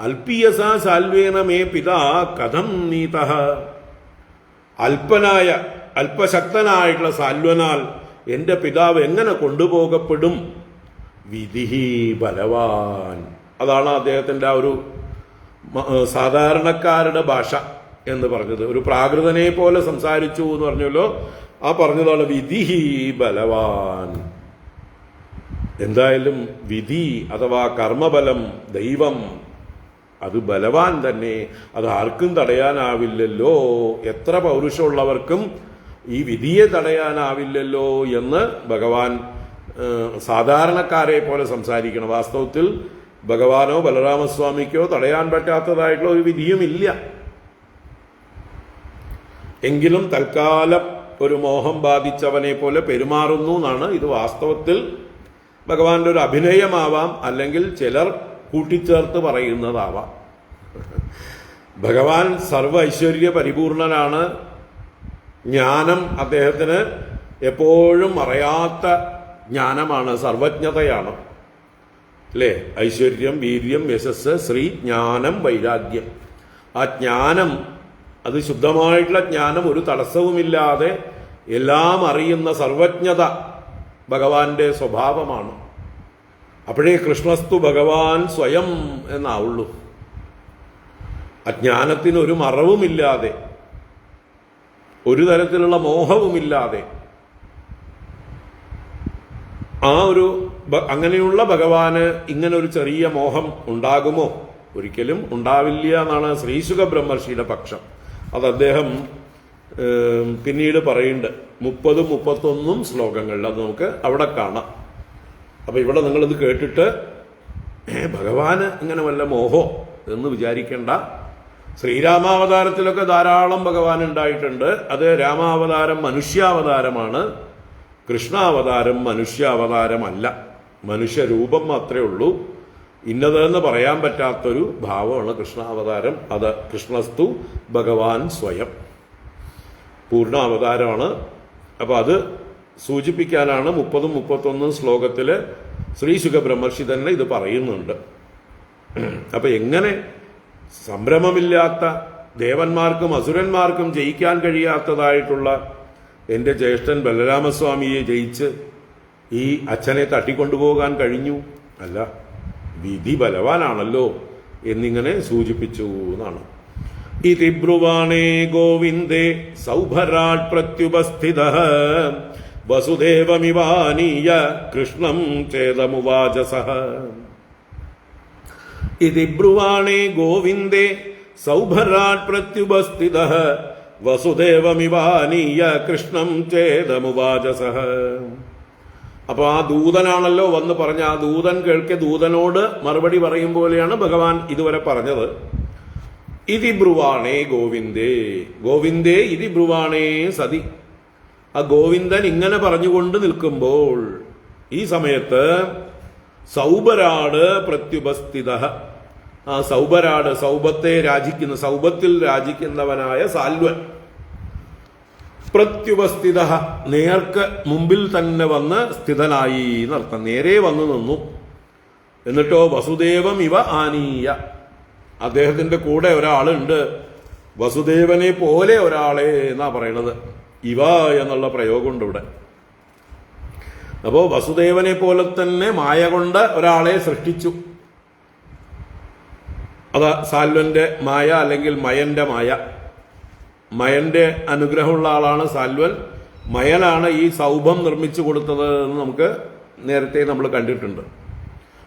അൽപീയസ സാൽവേന മേ പിതാ കഥം നീതഃ, അല്പനായ അല്പശക്തനായിട്ടുള്ള സാൽവനാൽ എന്റെ പിതാവ് എങ്ങനെ കൊണ്ടുപോകപ്പെടും? വിധിഹി ബലവാൻ. അതാണ് അദ്ദേഹത്തിന്റെ ആ ഒരു സാധാരണക്കാരുടെ ഭാഷ എന്ന് പറഞ്ഞത്. ഒരു പ്രാകൃതനെ പോലെ സംസാരിച്ചു എന്ന് പറഞ്ഞല്ലോ, ആ പറഞ്ഞതാണ് വിധിഹി ബലവാൻ. എന്തായാലും വിധി അഥവാ കർമ്മബലം, ദൈവം, അത് ബലവാൻ തന്നെ. അത് ആർക്കും തടയാനാവില്ലല്ലോ. എത്ര പൗരുഷമുള്ളവർക്കും ഈ വിധിയെ തടയാനാവില്ലല്ലോ എന്ന് ഭഗവാൻ സാധാരണക്കാരെ പോലെ സംസാരിക്കണം. വാസ്തവത്തിൽ ഭഗവാനോ ബലരാമസ്വാമിക്കോ തടയാൻ പറ്റാത്തതായിട്ടുള്ള ഒരു വിധിയുമില്ല. എങ്കിലും തൽക്കാലം ഒരു മോഹം ബാധിച്ചവനെ പോലെ പെരുമാറുന്നു എന്നാണ്. ഇത് വാസ്തവത്തിൽ ഭഗവാന്റെ ഒരു അഭിനയമാവാം, അല്ലെങ്കിൽ ചിലർ കൂട്ടിച്ചേർത്ത് പറയുന്നതാവാം. ഭഗവാൻ സർവ്വ ഐശ്വര്യ പരിപൂർണനാണ്. ജ്ഞാനം അദ്ദേഹത്തിന് എപ്പോഴും മറയാത്ത ജ്ഞാനമാണ്, സർവജ്ഞതയാണ്. അല്ലേ? ഐശ്വര്യം, വീര്യം, യശസ്, ശ്രീ, ജ്ഞാനം, വൈരാഗ്യം. ആ ജ്ഞാനം, അത് ശുദ്ധമായിട്ടുള്ള ജ്ഞാനം, ഒരു തടസ്സവുമില്ലാതെ എല്ലാം അറിയുന്ന സർവജ്ഞത ഭഗവാന്റെ സ്വഭാവമാണ്. അപ്പോഴേ കൃഷ്ണസ്തു ഭഗവാൻ സ്വയം എന്നാവുള്ളൂ. അജ്ഞാനത്തിന് ഒരു മറവുമില്ലാതെ, ഒരു തരത്തിലുള്ള മോഹവുമില്ലാതെ, ആ ഒരു അങ്ങനെയുള്ള ഭഗവാന് ഇങ്ങനെ ഒരു ചെറിയ മോഹം ഉണ്ടാകുമോ? ഒരിക്കലും ഉണ്ടാവില്ല എന്നാണ് ശ്രീശുക ബ്രഹ്മർഷിയുടെ പക്ഷം. അത് അദ്ദേഹം പിന്നീട് പറയുന്നുണ്ട് 30-31 ശ്ലോകങ്ങളിൽ. അത് നമുക്ക് അവിടെ കാണാം. അപ്പൊ ഇവിടെ നിങ്ങളിത് കേട്ടിട്ട് ഭഗവാന് ഇങ്ങനെ വല്ല മോഹോ എന്ന് വിചാരിക്കേണ്ട. ശ്രീരാമാവതാരത്തിലൊക്കെ ധാരാളം ഭഗവാൻ ഉണ്ടായിട്ടുണ്ട്. അത് രാമാവതാരം മനുഷ്യാവതാരമാണ്. കൃഷ്ണാവതാരം മനുഷ്യാവതാരമല്ല. മനുഷ്യരൂപം മാത്രമേ ഉള്ളൂ. ഇന്നതെന്ന് പറയാൻ പറ്റാത്തൊരു ഭാവമാണ് കൃഷ്ണാവതാരം. അത് കൃഷ്ണസ്തു ഭഗവാൻ സ്വയം പൂർണ്ണാവതാരമാണ്. അപ്പൊ അത് സൂചിപ്പിക്കാനാണ് 30-31 ശ്ലോകത്തില് ശ്രീശുക ബ്രഹ്മർഷി തന്നെ ഇത് പറയുന്നുണ്ട്. അപ്പൊ എങ്ങനെ സംഭ്രമമില്ലാത്ത, ദേവന്മാർക്കും അസുരന്മാർക്കും ജയിക്കാൻ കഴിയാത്തതായിട്ടുള്ള എന്റെ ജ്യേഷ്ഠൻ ബലരാമസ്വാമിയെ ജയിച്ച് ഈ അച്ഛനെ തട്ടിക്കൊണ്ടുപോകാൻ കഴിഞ്ഞു? അല്ല, വിധി ബലവാനാണല്ലോ എന്നിങ്ങനെ സൂചിപ്പിച്ചു എന്നാണ്. ഇതി ബ്രുവാണേ ഗോവിന്ദേ സൗഭരാട് പ്രത്യുപസ്ഥിതഃ വസുദേവമിവാനീയ കൃഷ്ണം ചേതമുവാചസഃ. ഇതി ബ്രുവാണേ ഗോവിന്ദേ സൗഭരാട് പ്രത്യുപസ്ഥിതഃ വസുദേവമിവാനീയ കൃഷ്ണം ചേതമുവാചസഃ. അപ്പൊ ആ ദൂതനാണല്ലോ വന്ന് പറഞ്ഞ. ആ ദൂതൻ കേൾക്കെ ദൂതനോട് മറുപടി പറയും പോലെയാണ് ഭഗവാൻ ഇതുവരെ പറഞ്ഞത്. ഇതി ബ്രുവാണേ ഗോവിന്ദേ, ഗോവിന്ദേ ഇതി ബ്രുവാണേ സതി. ആ ഗോവിന്ദൻ ഇങ്ങനെ പറഞ്ഞുകൊണ്ട് നിൽക്കുമ്പോൾ ഈ സമയത്ത് സൗഭരാട് പ്രത്യുപസ്ഥിത, സൗബരാട്, സൗബത്തിൽ രാജിക്കുന്നവനായ സാൽവൻ പ്രത്യുപസ്ഥിത, നേർക്ക് മുമ്പിൽ തന്നെ വന്ന് സ്ഥിതനായി എന്നർത്ഥം, നേരെ വന്നു നിന്നു. എന്നിട്ടോ വസുദേവം ഇവ ആനീയ, അദ്ദേഹത്തിന്റെ കൂടെ ഒരാളുണ്ട്, വസുദേവനെ പോലെ ഒരാളെ എന്നാ പറയണത്. ഇവ എന്നുള്ള പ്രയോഗമുണ്ട് ഇവിടെ. അപ്പോ വസുദേവനെ പോലെ തന്നെ മായ കൊണ്ട് ഒരാളെ സൃഷ്ടിച്ചു. അത് സാൽവന്റെ മായ, അല്ലെങ്കിൽ മയന്റെ മായ. മയന്റെ അനുഗ്രഹമുള്ള ആളാണ് സാൽവൻ. മയനാണ് ഈ സൗഭം നിർമ്മിച്ചു കൊടുത്തത് എന്ന് നമുക്ക് നേരത്തെ നമ്മൾ കണ്ടിട്ടുണ്ട്.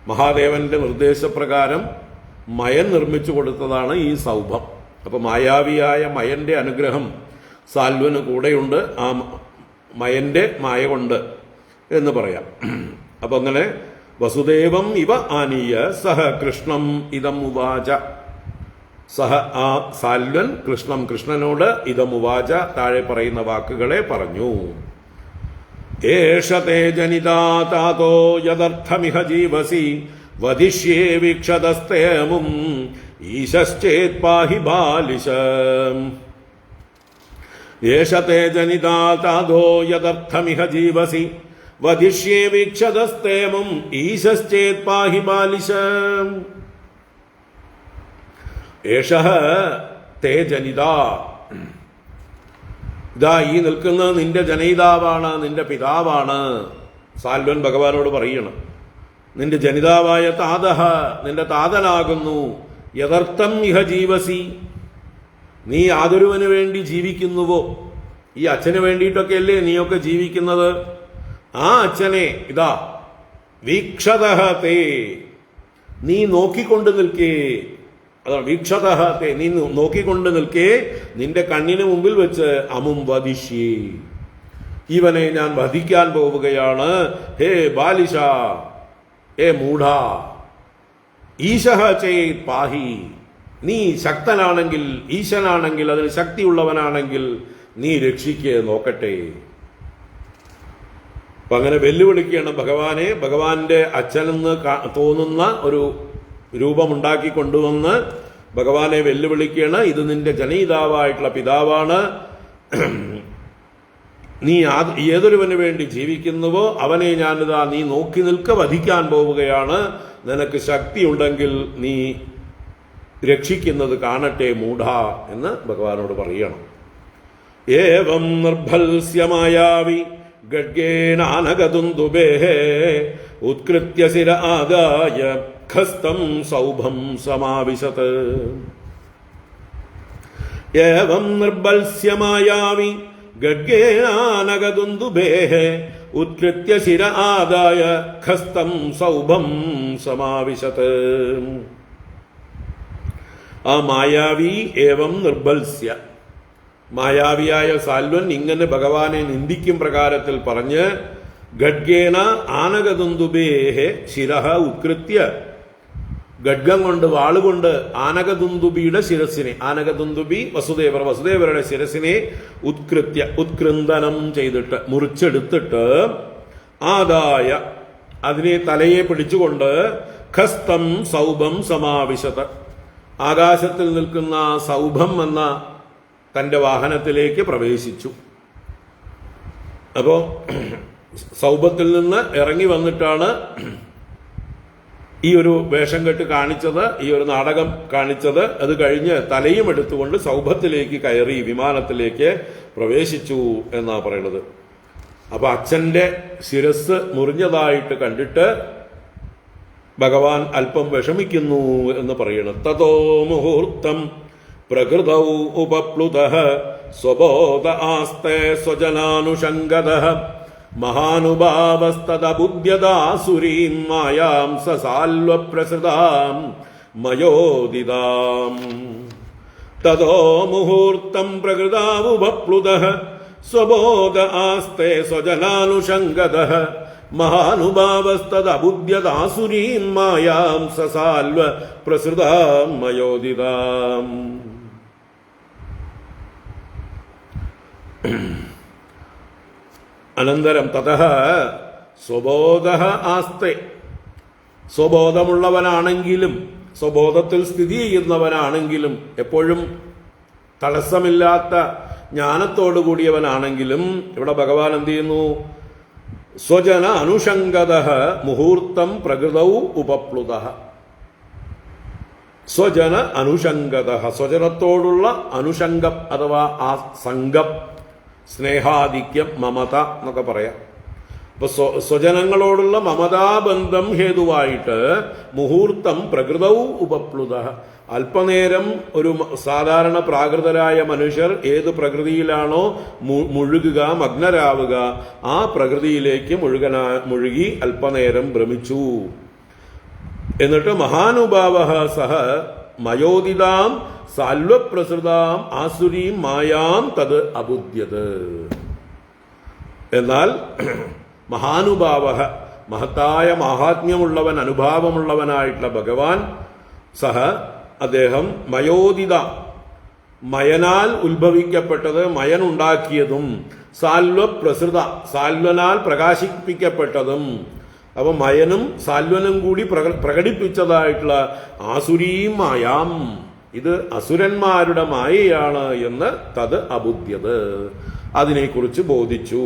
മഹാദേവന്റെ നിർദ്ദേശപ്രകാരം മയൻ നിർമ്മിച്ചു കൊടുത്തതാണ് ഈ സൗഭം. അപ്പൊ മായാവിയായ മയന്റെ അനുഗ്രഹം സാൽവന് കൂടെയുണ്ട്, ആ മയന്റെ മായ കൊണ്ട് എന്ന് പറയാം. അപ്പൊ അങ്ങനെ വസുദേവം ഇവ ആനീയ സഹ കൃഷ്ണം ഇതമുവാച, സഹ ആ സാൽവൻ കൃഷ്ണനോട് ഇതമുവാച താഴെ പറയുന്ന വാക്കുകളെ പറഞ്ഞു. ഏഷ തേ ജനിതാ താതോ യദർത്ഥമിഹ ജീവസി വദിഷ്യേ വീക്ഷതസ്തേമും ഈശശ്ചേത് പാഹി ബാലിശ. ഏഷ തേ ജനിതാ താതോ യദർത്ഥമിഹ ജീവസി വദിഷ്യേ വീക്ഷതസ്തേമും ഈശശ്ചേത് പാഹി ബാലിശ. ഏഷഃ തേ ജനിതാ, ഇതാ ഈ നിൽക്കുന്നത് നിന്റെ ജനയിതാവാണ്, നിന്റെ പിതാവാണ്. സാൽവൻ ഭഗവാനോട് പറയണം, നിന്റെ ജനിതാവായ താതഃ, നിന്റെ താതനാകുന്നു. യഥർത്ഥം ഇഹ ജീവസി, നീ യാതൊരുവന് വേണ്ടി ജീവിക്കുന്നുവോ, ഈ അച്ഛന് വേണ്ടിയിട്ടൊക്കെ അല്ലേ നീയൊക്കെ ജീവിക്കുന്നത്. ആ അച്ഛനെ ഇതാ വീക്ഷതഃ തേ, നീ നോക്കിക്കൊണ്ട് നിൽക്കേ. അതാണ് വീക്ഷതഃ തേ, നീ നോക്കിക്കൊണ്ട് നിൽക്കേ, നിന്റെ കണ്ണിന് മുമ്പിൽ വെച്ച് അമും വദിഷ്യേ, ഇവനെ ഞാൻ വധിക്കാൻ പോവുകയാണ്. ഹേ ബാലിശ, ഹേ മൂഢ, ഈശഃ ചേത് പാഹി, നീ ശക്തനാണെങ്കിൽ, ഈശനാണെങ്കിൽ, അതിന് ശക്തിയുള്ളവനാണെങ്കിൽ നീ രക്ഷിക്ക്, നോക്കട്ടെ. അപ്പൊ അങ്ങനെ വെല്ലുവിളിക്കുകയാണ് ഭഗവാനെ. ഭഗവാന്റെ അച്ഛനെന്ന് തോന്നുന്ന ഒരു രൂപമുണ്ടാക്കി കൊണ്ടുവന്ന് ഭഗവാനെ വെല്ലുവിളിക്കുകയാണ്. ഇത് നിന്റെ ജനയിതാവായിട്ടുള്ള പിതാവാണ്. നീ ഏതൊരുവന് വേണ്ടി ജീവിക്കുന്നുവോ അവനെ ഞാനിതാ നീ നോക്കി നിൽക്ക വധിക്കാൻ പോവുകയാണ്. നിനക്ക് ശക്തിയുണ്ടെങ്കിൽ നീ രക്ഷിക്കുന്നത് കാണട്ടെ മൂഢ എന്ന് ഭഗവാനോട് പറയണം. ഏവം നിർഭൽസ്യമായാവി ഗഡ്ഗേനാനഗതുന്ദുബേഃ ഉത്കൃത്യ ശിര ആദായ ഖസ്തം സൗഭം സമാവിശത്. ഏവം നിർബൽസ്യമായാവി ഗഡ്ഗേനാനഗതുന്ദുബേഃ ഉത്കൃത്യ ശിര ആദായ ഖസ്തം സൗഭം സമാവിശത്. ആ മായാവി ഏവം നിർബൽസ്യ, മായാവിയായ സാൽവൻ ഇങ്ങനെ ഭഗവാനെ നിന്ദിക്കും പ്രകാരത്തിൽ പറഞ്ഞ് ഗഡ്ഗേന ആനകദുന്ദുബേഃ ശിരഃ ഉത്കൃത്യ, ഖഡ്ഗം കൊണ്ട് വാളുകൊണ്ട് ആനകദുന്ദുബിയുടെ ശിരസിനെ, ആനകദുന്ദുബി വസുദേവരുടെ ശിരസിനെ ഉത്കൃത്യ, ഉത്കൃന്ദനം ചെയ്തിട്ട് മുറിച്ചെടുത്തിട്ട് ആദായ, അതിനെ തലയെ പിടിച്ചുകൊണ്ട് ഖസ്തം സൗഭം സമാവിശത്, ആകാശത്തിൽ നിൽക്കുന്ന സൗഭം എന്ന തന്റെ വാഹനത്തിലേക്ക് പ്രവേശിച്ചു. അപ്പോ സൗഭത്തിൽ നിന്ന് ഇറങ്ങി വന്നിട്ടാണ് ഈ ഒരു വേഷം കെട്ട് കാണിച്ചത്, ഈ ഒരു നാടകം കാണിച്ചത്. അത് കഴിഞ്ഞ് തലയും എടുത്തുകൊണ്ട് സൗഭത്തിലേക്ക് കയറി വിമാനത്തിലേക്ക് പ്രവേശിച്ചു എന്നാ പറയുന്നത്. അപ്പൊ അച്ഛന്റെ ശിരസ് മുറിഞ്ഞതായിട്ട് കണ്ടിട്ട് ഭഗവാൻ അല്പം വിഷമിക്കുന്നു എന്ന് പറയണം. തതോ മുഹൂർത്തം പ്രകൃതൗ ഉപപ്ലുതഃ സ്വബോധ ആസ്തേ സ്വജനാനുഷംഗതഃ മഹാനുഭാവസ്തദബുദ്ധ്യദാസുരീം മായാം സസാൽവപ്രസൃതാം മയോദിതാം. തതോ മുഹൂർത്തം പ്രകൃതാവുപപ്ലുതഃ സ്വബോധ ആസ്തേ സ്വജനാനുഷംഗതഃ മഹാനുഭാവസ്തദബുദ്ധ്യദാസുരീം മായാം സസാൽവ പ്രസൃതാം മയോദിതാം. അനന്തരം തതഃ സ്വബോധഃ ആസ്തേ, സ്വബോധമുള്ളവനാണെങ്കിലും സ്വബോധത്തിൽ സ്ഥിതി ചെയ്യുന്നവനാണെങ്കിലും എപ്പോഴും തടസ്സമില്ലാത്ത ജ്ഞാനത്തോടു കൂടിയവനാണെങ്കിലും ഇവിടെ ഭഗവാൻ എന്ത് ചെയ്യുന്നു? സ്വജന അനുഷംഗത മുഹൂർത്തം പ്രകൃതൗ ഉപപ്ലുത. സ്വജന അനുഷംഗത, സ്വജനത്തോടുള്ള അനുഷംഗം അഥവാ ആ സംഘം, സ്നേഹാധിക്യം, മമത എന്നൊക്കെ പറയാം. അപ്പൊ സ്വജനങ്ങളോടുള്ള മമതാബന്ധം ഹേതുവായിട്ട് മുഹൂർത്തം പ്രകൃതൗ ഉപപ്ലുത, അല്പനേരം ഒരു സാധാരണ പ്രാകൃതരായ മനുഷ്യർ ഏത് പ്രകൃതിയിലാണോ മുഴുകുക, മഗ്നരാവുക, ആ പ്രകൃതിയിലേക്ക് മുഴുകി അല്പനേരം ഭ്രമിച്ചു. എന്നിട്ട് മഹാനുഭാവ സഹ മയോദിതാം സാൽവപ്രസൃതാം ആസുരീം മായാം തത് അബുദ്ധ്യത്. എന്നാൽ മഹാനുഭാവ, മഹത്തായ മാഹാത്മ്യമുള്ളവൻ, അനുഭാവമുള്ളവനായിട്ടുള്ള ഭഗവാൻ, സഹ അദ്ദേഹം മയോദിത, മയനാൽ ഉത്ഭവിക്കപ്പെട്ടത്, മയനുണ്ടാക്കിയതും, സാൽവപ്രസൃത, സാൽവനാൽ പ്രകാശിപ്പിക്കപ്പെട്ടതും, അപ്പൊ മയനും സാൽവനും കൂടി പ്രകടിപ്പിച്ചതായിട്ടുള്ള ആസുരീം മായാം, ഇത് അസുരന്മാരുടെ മായയാണ് എന്ന് തത് അബുദ്ധ്യത്, അതിനെക്കുറിച്ച് ബോധിച്ചു,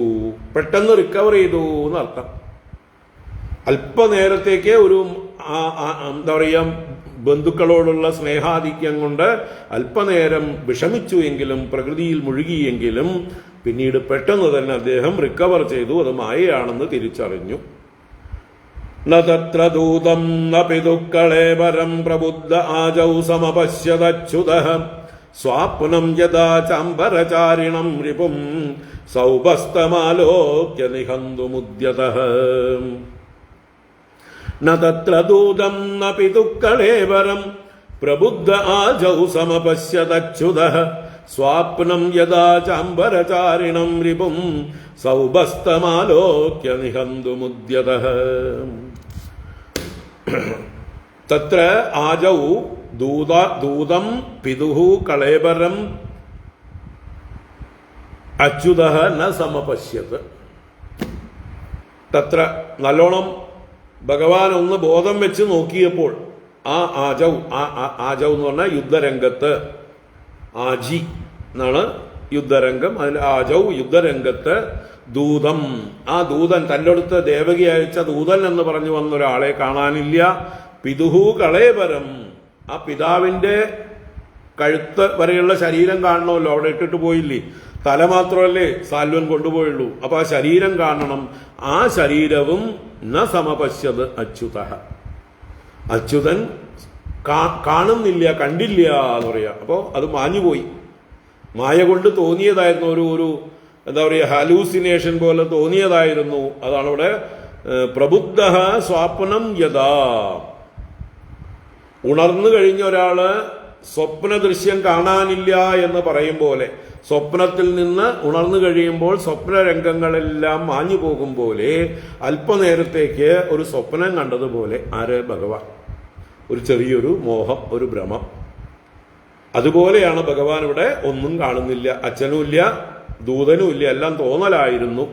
പെട്ടെന്ന് റിക്കവർ ചെയ്തു എന്നർത്ഥം. അല്പനേരത്തേക്ക് ഒരു എന്താ പറയുക, ബന്ധുക്കളോടുള്ള സ്നേഹാധിക്യം കൊണ്ട് അല്പനേരം വിഷമിച്ചു എങ്കിലും, പ്രകൃതിയിൽ മുഴുകിയെങ്കിലും, പിന്നീട് പെട്ടെന്ന് തന്നെ അദ്ദേഹം റിക്കവർ ചെയ്തു, അത് മായയാണെന്ന് തിരിച്ചറിഞ്ഞു. ന തത്ര ദൂതം ന പിതുക്കളേവരം പ്രബുദ്ധ ആജൗ സമപശ്യതച്യുതഃ സ്വാപ്നം യഥാ ചാംബരചാരിണം റിപും സൗപസ്തമാലോക്യ നിഹന്തുമുദ്യതഃ. ന തത്ര ദൂതം ന പിതുക്കളേവരം പ്രബുദ്ധ ആജൗ സമപശ്യതച്യുതഃ സ്വാപ്നം യഥാ ചാംബരചാരിണം റിപും സൗപസ്തമാലോക്യ നിഹന്തുമുദ്യതഃ. തത്ര ആജൗ ദൂതം പിതുഃ കളേബരം അച്യുതഃ ന സമപശ്യത്. തത്ര നല്ലോണം ഭഗവാൻ ഒന്ന് ബോധം വെച്ച് നോക്കിയപ്പോൾ ആ ആജൗ, ആജൗ എന്ന് പറഞ്ഞാൽ യുദ്ധരംഗത്ത്, ആജി എന്നാണ് യുദ്ധരംഗം, അതിൽ ആജൗ യുദ്ധരംഗത്ത് ദൂതം, ആ ദൂതൻ, തൻ്റെ അടുത്ത് ദേവകി അയച്ച ദൂതൻ എന്ന് പറഞ്ഞു വന്ന ഒരാളെ കാണാനില്ല. പിതുഹു കളേബരം, ആ പിതാവിന്റെ കഴുത്ത് വരെയുള്ള ശരീരം കാണണമല്ലോ, അവിടെ ഇട്ടിട്ട് പോയില്ലേ, തല മാത്രമല്ലേ സാൽവൻ കൊണ്ടുപോയുള്ളൂ, അപ്പൊ ആ ശരീരം കാണണം. ആ ശരീരവും ന സമപശ്യത് അച്യുതഃ, അച്യുതൻ കാണുന്നില്ല, കണ്ടില്ല എന്ന് പറയാ. അപ്പോൾ അത് മാഞ്ഞുപോയി, മായ കൊണ്ട് തോന്നിയതായിരുന്നു, ഒരു എന്താ പറയുക, ഹാലൂസിനേഷൻ പോലെ തോന്നിയതായിരുന്നു. അതാണ് ഇവിടെ പ്രബുദ്ധ സ്വാപ്നം യഥാ, ഉണർന്നു കഴിഞ്ഞ ഒരാള് സ്വപ്ന ദൃശ്യം കാണാനില്ല എന്ന് പറയും പോലെ, സ്വപ്നത്തിൽ നിന്ന് ഉണർന്നു കഴിയുമ്പോൾ സ്വപ്നരംഗങ്ങളെല്ലാം മാഞ്ഞു പോകും പോലെ, അല്പനേരത്തേക്ക് ഒരു സ്വപ്നം കണ്ടതുപോലെ, ആര്? ഭഗവാൻ, ഒരു ചെറിയൊരു മോഹം, ഒരു ഭ്രമം. അതുപോലെയാണ് ഭഗവാൻ ഇവിടെ ഒന്നും കാണുന്നില്ല, അച്ഛനുമില്ല, ദൂതനുമില്ല, എല്ലാം തോന്നലായിരുന്നു.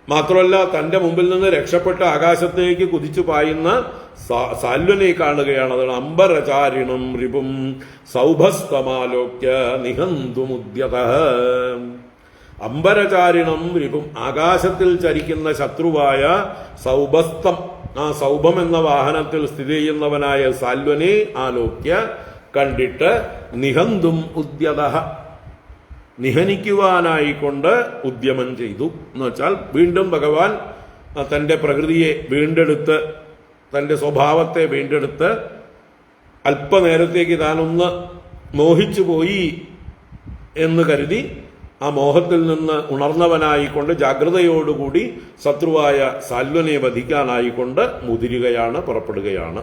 മാത്രമല്ല തന്റെ മുമ്പിൽ നിന്ന് രക്ഷപ്പെട്ട ആകാശത്തേക്ക് കുതിച്ചു പായുന്ന സാൽവനെ കാണുകയാണ്. അതാണ് അംബരചാരിണം റിപും സൗഭസ്തമാലോക്യ നിഹന്തുമുദ്യതഃ. അംബരചാരിണം റിപും, ആകാശത്തിൽ ചരിക്കുന്ന ശത്രുവായ സൗഭസ്തം, ആ സൗഭം എന്ന വാഹനത്തിൽ സ്ഥിതി ചെയ്യുന്നവനായ സാൽവനെ ആലോക്യ, കണ്ടിട്ട് നിഹന്തും ഉദ്യതഃ, നിഹനിക്കുവാനായിക്കൊണ്ട് ഉദ്യമം ചെയ്തു എന്ന് വെച്ചാൽ വീണ്ടും ഭഗവാൻ തന്റെ പ്രകൃതിയെ വീണ്ടെടുത്ത്, തന്റെ സ്വഭാവത്തെ വീണ്ടെടുത്ത്, അല്പനേരത്തേക്ക് താനൊന്ന് മോഹിച്ചു പോയി എന്ന് കരുതി ആ മോഹത്തിൽ നിന്ന് ഉണർന്നവനായിക്കൊണ്ട് ജാഗ്രതയോടുകൂടി ശത്രുവായ സാൽവനെ വധിക്കാനായിക്കൊണ്ട് മുതിരുകയാണ്, പുറപ്പെടുകയാണ്.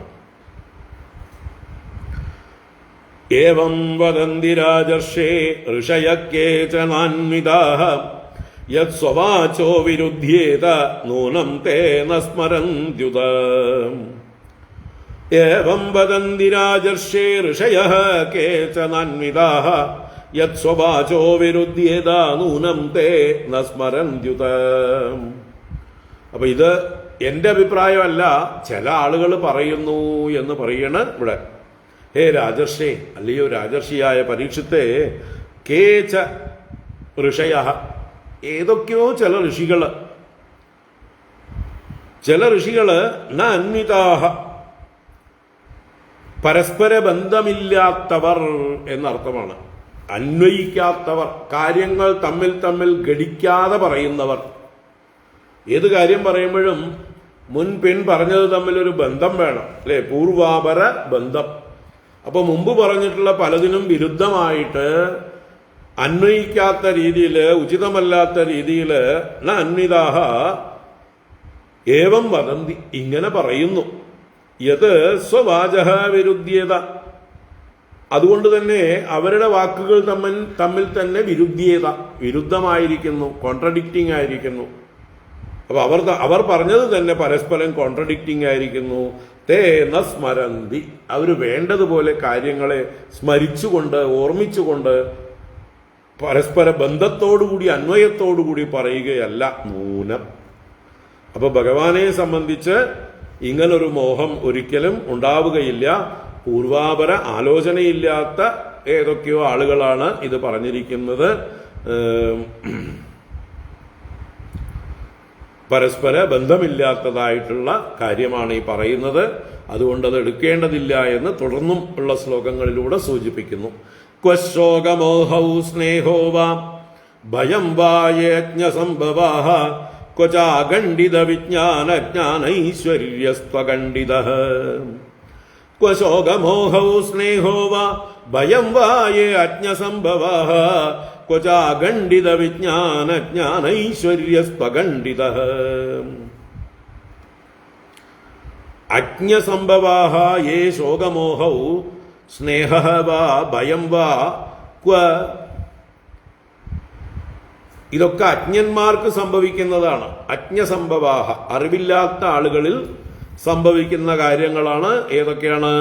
ഏവം വദന്തി രാജർഷേ ഋഷയ കേചനാന്വിതാഃ യത് സ്വവാചോ വിരുദ്ധ്യേത നൂനം തേന സ്മരന്ത്യുത. ഏവം വദന്തി രാജർഷേ ഋഷയഃ കേചനാന്വിതാഃ യത് സ്വവാചോ വിരുദ്ധ്യേത നൂനം തേ ന സ്മരന്ത്യുത. അപ്പൊ ഇത് എന്റെ അഭിപ്രായമല്ല, ചില ആളുകൾ പറയുന്നു എന്ന് പറയണ് ഇവിടെ. ഹേ രാജർഷേ, അല്ലയോ രാജർഷിയായ പരീക്ഷത്തെ, കേച്ച ഋഷയ, ഏതൊക്കെയോ ചില ഋഷികള് ന അന്വിതാഹ, പരസ്പര ബന്ധമില്ലാത്തവർ എന്നർത്ഥമാണ്. അന്വയിക്കാത്തവർ, കാര്യങ്ങൾ തമ്മിൽ ഘടിക്കാതെ പറയുന്നവർ. ഏത് കാര്യം പറയുമ്പോഴും മുൻ പിൻ പറഞ്ഞത് തമ്മിലൊരു ബന്ധം വേണം, അല്ലെ? പൂർവാപര ബന്ധം. അപ്പൊ മുമ്പ് പറഞ്ഞിട്ടുള്ള പലതിനും വിരുദ്ധമായിട്ട് അന്വയിക്കാത്ത രീതിയിൽ, ഉചിതമല്ലാത്ത രീതിയിൽ ന അന്വിതാഹ ഏവം വദന്തി, ഇങ്ങനെ പറയുന്നു. യത് സ്വവാചക വിരുദ്ധ്യത, അതുകൊണ്ട് തന്നെ അവരുടെ വാക്കുകൾ തമ്മിൽ തന്നെ വിരുദ്ധമായിരിക്കുന്നു, കോൺട്രഡിക്റ്റിംഗ് ആയിരിക്കുന്നു. അപ്പൊ അവർ പറഞ്ഞത് തന്നെ പരസ്പരം കോൺട്രഡിക്റ്റിംഗ് ആയിരിക്കുന്നു. തേ ന സ്മരന്തി, അവർ വേണ്ടതുപോലെ കാര്യങ്ങളെ സ്മരിച്ചുകൊണ്ട്, ഓർമ്മിച്ചുകൊണ്ട്, പരസ്പര ബന്ധത്തോടുകൂടി, അന്വയത്തോടുകൂടി പറയുകയല്ല. നൂനം. അപ്പൊ ഭഗവാനെ സംബന്ധിച്ച് ഇങ്ങനൊരു മോഹം ഒരിക്കലും ഉണ്ടാവുകയില്ല. പൂർവാപര ആലോചനയില്ലാത്ത ഏതൊക്കെയോ ആളുകളാണ് ഇത് പറഞ്ഞിരിക്കുന്നത്. പരസ്പര ബന്ധമില്ലാത്തതായിട്ടുള്ള കാര്യമാണ് ഈ പറയുന്നത്. അതുകൊണ്ട് അത് എടുക്കേണ്ടതില്ല എന്ന് തുടർന്നും ഉള്ള ശ്ലോകങ്ങളിലൂടെ സൂചിപ്പിക്കുന്നു. ക്വശോകമോഹൗ സ്നേഹോ വാ ഭയം വായജ്ഞസംഭവാഃ ക്വചാഖണ്ഡിത വിജ്ഞാനജ്ഞാനൈശ്വര്യസ്ത്വഖണ്ഡിതഃ. ക്വശോകമോഹൗ സ്നേഹോ വാ ഭയം വായജ്ഞസംഭവാഃ ക്വചാഖണ്ഡിത വിജ്ഞാനജ്ഞാനൈശ്വര്യസ്ത്വഖണ്ഡിതഃ. അജ്ഞസംഭവാഃ യേ ശോകമോഹൗ സ്നേഹഃ വാ ഭയം വാ ക്വ, ഇതൊക്കെ അജ്ഞന്മാർക്ക് സംഭവിക്കുന്നതാണ്. അജ്ഞസംഭവാഹ, അറിവില്ലാത്ത ആളുകളിൽ സംഭവിക്കുന്ന കാര്യങ്ങളാണ്. ഏതൊക്കെയാണ്?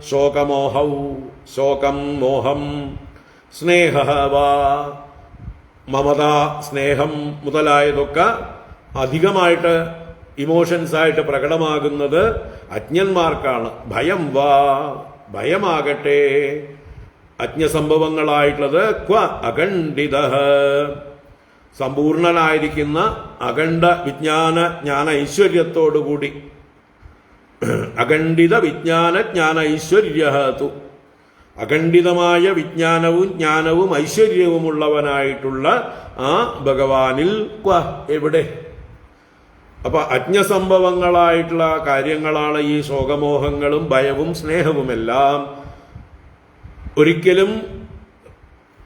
ശോകമോഹൗ, ശോകം, മോഹം, സ്നേഹ വാ, മമത, സ്നേഹം മുതലായതൊക്കെ അധികമായിട്ട് ഇമോഷൻസ് ആയിട്ട് പ്രകടമാകുന്നത് അജ്ഞന്മാർക്കാണ്. ഭയം വാ, ഭയമാകട്ടെ അജ്ഞസംഭവങ്ങളായിട്ടുള്ളത്. ക്വ അഖണ്ഡിത, സമ്പൂർണനായിരിക്കുന്ന അഖണ്ഡ വിജ്ഞാന ജ്ഞാന ഐശ്വര്യത്തോടുകൂടി. അഖണ്ഡിത വിജ്ഞാന ജ്ഞാന ഐശ്വര്യ തു, അഖണ്ഡിതമായ വിജ്ഞാനവും ജ്ഞാനവും ഐശ്വര്യവുമുള്ളവനായിട്ടുള്ള ആ ഭഗവാനിൽ ക്വ, എവിടെ? അപ്പൊ അജ്ഞസംഭവങ്ങളായിട്ടുള്ള കാര്യങ്ങളാണ് ഈ ശോകമോഹങ്ങളും ഭയവും സ്നേഹവുമെല്ലാം. ഒരിക്കലും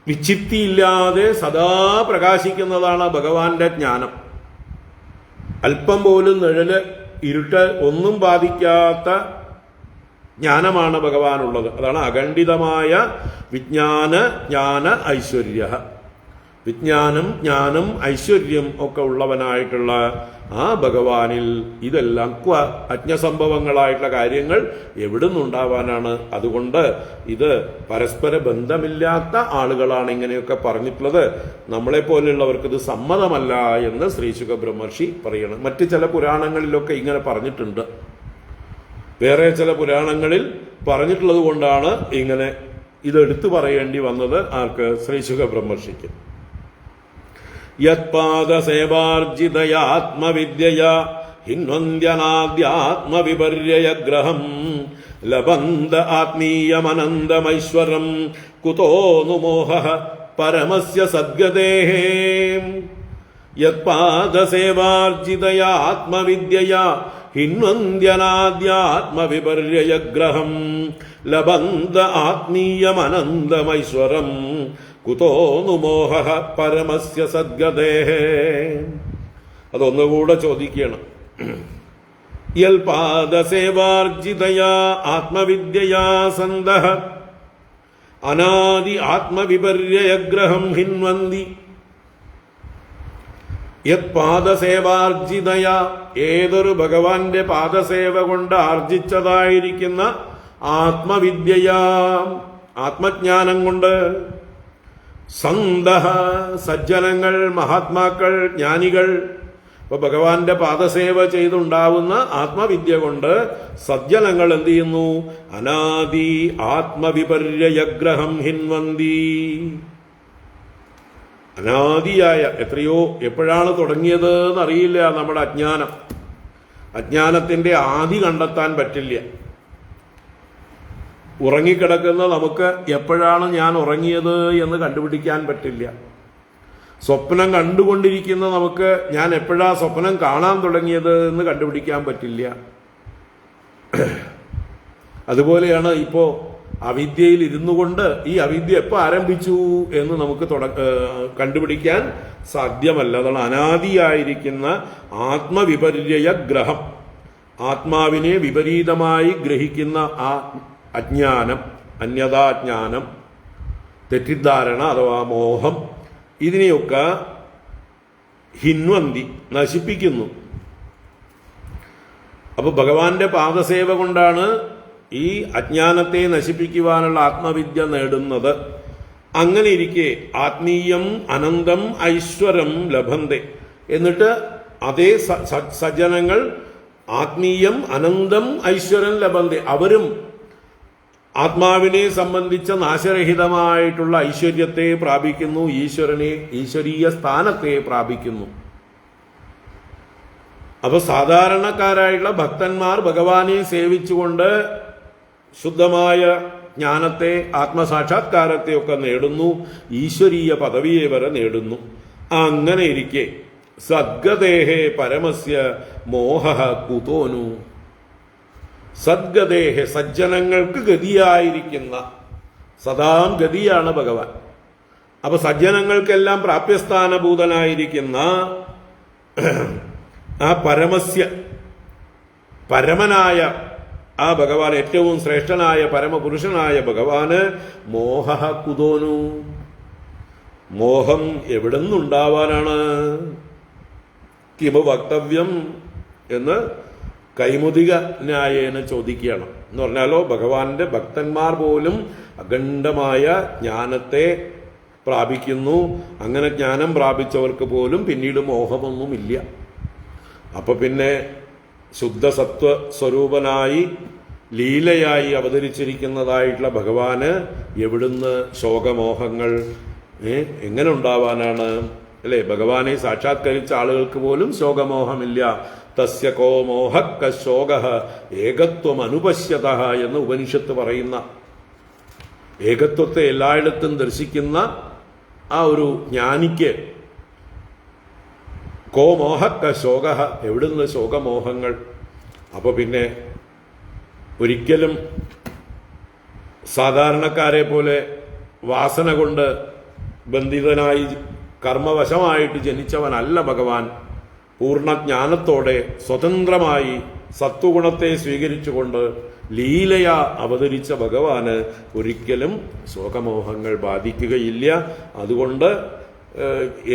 വിച്ഛിത്തിയില്ലാതെ സദാ പ്രകാശിക്കുന്നതാണ് ഭഗവാന്റെ ജ്ഞാനം. അല്പം പോലും നിഴല്, ഇരുട്ട് ഒന്നും ബാധിക്കാത്ത ജ്ഞാനമാണ് ഭഗവാനുള്ളത്. അതാണ് അഖണ്ഡിതമായ വിജ്ഞാന ജ്ഞാന ഐശ്വര്യ. വിജ്ഞാനം, ജ്ഞാനം, ഐശ്വര്യം ഒക്കെ ഉള്ളവനായിട്ടുള്ള ആ ഭഗവാനിൽ ഇതെല്ലാം ക്വ, അജ്ഞസംഭവങ്ങളായിട്ടുള്ള കാര്യങ്ങൾ എവിടുന്നുണ്ടാവാനാണ്? അതുകൊണ്ട് ഇത് പരസ്പര ബന്ധമില്ലാത്ത ആളുകളാണ് ഇങ്ങനെയൊക്കെ പറഞ്ഞിട്ടുള്ളത്. നമ്മളെപ്പോലെയുള്ളവർക്ക് ഇത് സമ്മതമല്ല എന്ന് ശ്രീശുക ബ്രഹ്മർഷി പറയണം. മറ്റ് ചില പുരാണങ്ങളിലൊക്കെ ഇങ്ങനെ പറഞ്ഞിട്ടുണ്ട്. വേറെ ചില പുരാണങ്ങളിൽ പറഞ്ഞിട്ടുള്ളത് കൊണ്ടാണ് ഇങ്ങനെ ഇതെടുത്തു പറയേണ്ടി വന്നത്. ആർക്ക്? ശ്രീശുക ബ്രഹ്മർഷിക്ക്. യത്പാദസേവാർജിതയാത്മവിദ്യയാ ഹിന്വന്ദ്യനാദ്യാത്മവിപര്യഗ്രഹം ലബന്ധ ആത്മീയമനന്തമൈശ്വരം കുതോ नु മോഹഃ പരമസ്യ സദ്ഗതേഃ. യത്പാദസേവാർജിതയാ ആത്മവിദ്യയാ ഹിന്വന്ദ്യനാദ്യാത്മവിപര്യഗ്രഹം ലബന്ധ ആത്മീയമനന്തമൈശ്വരം കുതോ नु മോഹഃ പരമസ്യ സദ്ഗതേഃ. അതൊന്നുകൂടെ ചോദിക്കണം. യൽപാദസേവാർജിതയാ ആത്മവിദ്യയാ സന്തഃ അനാദി ആത്മവിപര്യഗ്രഹം ഹിന്വന്തി. യത്പാദസേവാർജിതയ, ഏതൊരു ഭഗവാന്റെ പാദസേവ കൊണ്ട് ആർജിച്ചതായിരിക്കുന്ന ആത്മവിദ്യയാ, ആത്മജ്ഞാനം കൊണ്ട്, സന്തഃ, സജ്ജനങ്ങൾ, മഹാത്മാക്കൾ, ജ്ഞാനികൾ, അപ്പൊ ഭഗവാന്റെ പാദസേവ ചെയ്തുണ്ടാവുന്ന ആത്മവിദ്യ കൊണ്ട് സജ്ജനങ്ങൾ എന്ത് ചെയ്യുന്നു? അനാദി ആത്മവിപര്യഗ്രഹം ഹിൻവന്തി. അനാദിയായ എപ്പോഴാണ് തുടങ്ങിയത് എന്നറിയില്ല നമ്മുടെ അജ്ഞാനം. അജ്ഞാനത്തിന്റെ ആദി കണ്ടെത്താൻ പറ്റില്ല. ഉറങ്ങിക്കിടക്കുന്ന നമുക്ക് എപ്പോഴാണ് ഞാൻ ഉറങ്ങിയത് എന്ന് കണ്ടുപിടിക്കാൻ പറ്റില്ല. സ്വപ്നം കണ്ടുകൊണ്ടിരിക്കുന്ന നമുക്ക് ഞാൻ എപ്പോഴാ സ്വപ്നം കാണാൻ തുടങ്ങിയത് എന്ന് കണ്ടുപിടിക്കാൻ പറ്റില്ല. അതുപോലെയാണ് ഇപ്പോ അവിദ്യയിൽ ഇരുന്നു കൊണ്ട് ഈ അവിദ്യ എപ്പോൾ ആരംഭിച്ചു എന്ന് നമുക്ക് കണ്ടുപിടിക്കാൻ സാധ്യമല്ല. അതാണ് അനാദിയായിരിക്കുന്ന ആത്മവിപര്യഗ്രഹം. ആത്മാവിനെ വിപരീതമായി ഗ്രഹിക്കുന്ന ആ അജ്ഞാനം, അന്യതാജ്ഞാനം, തെറ്റിദ്ധാരണ അഥവാ മോഹം, ഇതിനെയൊക്കെ ഹിൻവന്തി, നശിപ്പിക്കുന്നു. അപ്പൊ ഭഗവാന്റെ പാദസേവ കൊണ്ടാണ് ഈ അജ്ഞാനത്തെ നശിപ്പിക്കുവാനുള്ള ആത്മവിദ്യ നേടുന്നത്. അങ്ങനെ ഇരിക്കെ ആത്മീയം അനന്തം ഐശ്വരം ലഭന്തെ. എന്നിട്ട് അതേ സജ്ജനങ്ങൾ ആത്മീയം അനന്തം ഐശ്വരം ലഭന്തെ, അവരും ആത്മാവിനെ സംബന്ധിച്ച നാശരഹിതമായിട്ടുള്ള ഐശ്വര്യത്തെ പ്രാപിക്കുന്നു, ഈശ്വരീയ സ്ഥാനത്തെ പ്രാപിക്കുന്നു. അപ്പൊ സാധാരണക്കാരായിട്ടുള്ള ഭക്തന്മാർ ഭഗവാനെ സേവിച്ചുകൊണ്ട് ശുദ്ധമായ ജ്ഞാനത്തെ, ആത്മസാക്ഷാത്കാരത്തെയൊക്കെ നേടുന്നു, ഈശ്വരീയ പദവിയെ വരെ നേടുന്നു. അങ്ങനെ ഇരിക്കെ സദ്ഗതേഹേ പരമസ്യ മോഹ കുതോനു. സദ്ഗതേഹ, സജ്ജനങ്ങൾക്ക് ഗതിയായിരിക്കുന്ന, സദാം ഗതിയാണ് ഭഗവാൻ. അപ്പൊ സജ്ജനങ്ങൾക്കെല്ലാം പ്രാപ്യസ്ഥാനഭൂതനായിരിക്കുന്ന ആ പരമനായ ആ ഭഗവാൻ, ഏറ്റവും ശ്രേഷ്ഠനായ പരമപുരുഷനായ ഭഗവാന് മോഹ കുതോനു. മോഹം എവിടെ നിന്നുണ്ടാവാനാണ്? കിമു വക്തവ്യം എന്ന് കൈമുതിക ന്യായേന ചോദിക്കുകയാണ്. എന്ന് പറഞ്ഞാലോ, ഭഗവാന്റെ ഭക്തന്മാർ പോലും അഖണ്ഡമായ ജ്ഞാനത്തെ പ്രാപിക്കുന്നു. അങ്ങനെ ജ്ഞാനം പ്രാപിച്ചവർക്ക് പോലും പിന്നീട് മോഹമൊന്നുമില്ല. അപ്പൊ പിന്നെ ശുദ്ധസത്വ സ്വരൂപനായി ലീലയായി അവതരിച്ചിരിക്കുന്നതായിട്ടുള്ള ഭഗവാന് എവിടുന്ന് ശോകമോഹങ്ങൾ എങ്ങനെ ഉണ്ടാവാനാണ്? അല്ലെ, ഭഗവാനെ സാക്ഷാത്കരിച്ച ആളുകൾക്ക് പോലും ശോകമോഹമില്ല. തസ്യ കോ മോഹ കശോക ഏകത്വം അനുപശ്യത എന്ന് ഉപനിഷത്ത് പറയുന്ന, ഏകത്വത്തെ എല്ലായിടത്തും ദർശിക്കുന്ന ആ ഒരു ജ്ഞാനിക്ക് കോ മോഹ കശോക, എവിടുന്ന് ശോകമോഹങ്ങൾ? അപ്പൊ പിന്നെ ഒരിക്കലും സാധാരണക്കാരെ പോലെ വാസന കൊണ്ട് ബന്ധിതനായി കർമ്മവശമായിട്ട് ജനിച്ചവനല്ല ഭഗവാൻ. പൂർണ്ണജ്ഞാനത്തോടെ സ്വതന്ത്രമായി സത്വഗുണത്തെ സ്വീകരിച്ചുകൊണ്ട് ലീലയാ അവതരിച്ച ഭഗവാന് ഒരിക്കലും ശോകമോഹങ്ങൾ ബാധിക്കുകയില്ല. അതുകൊണ്ട്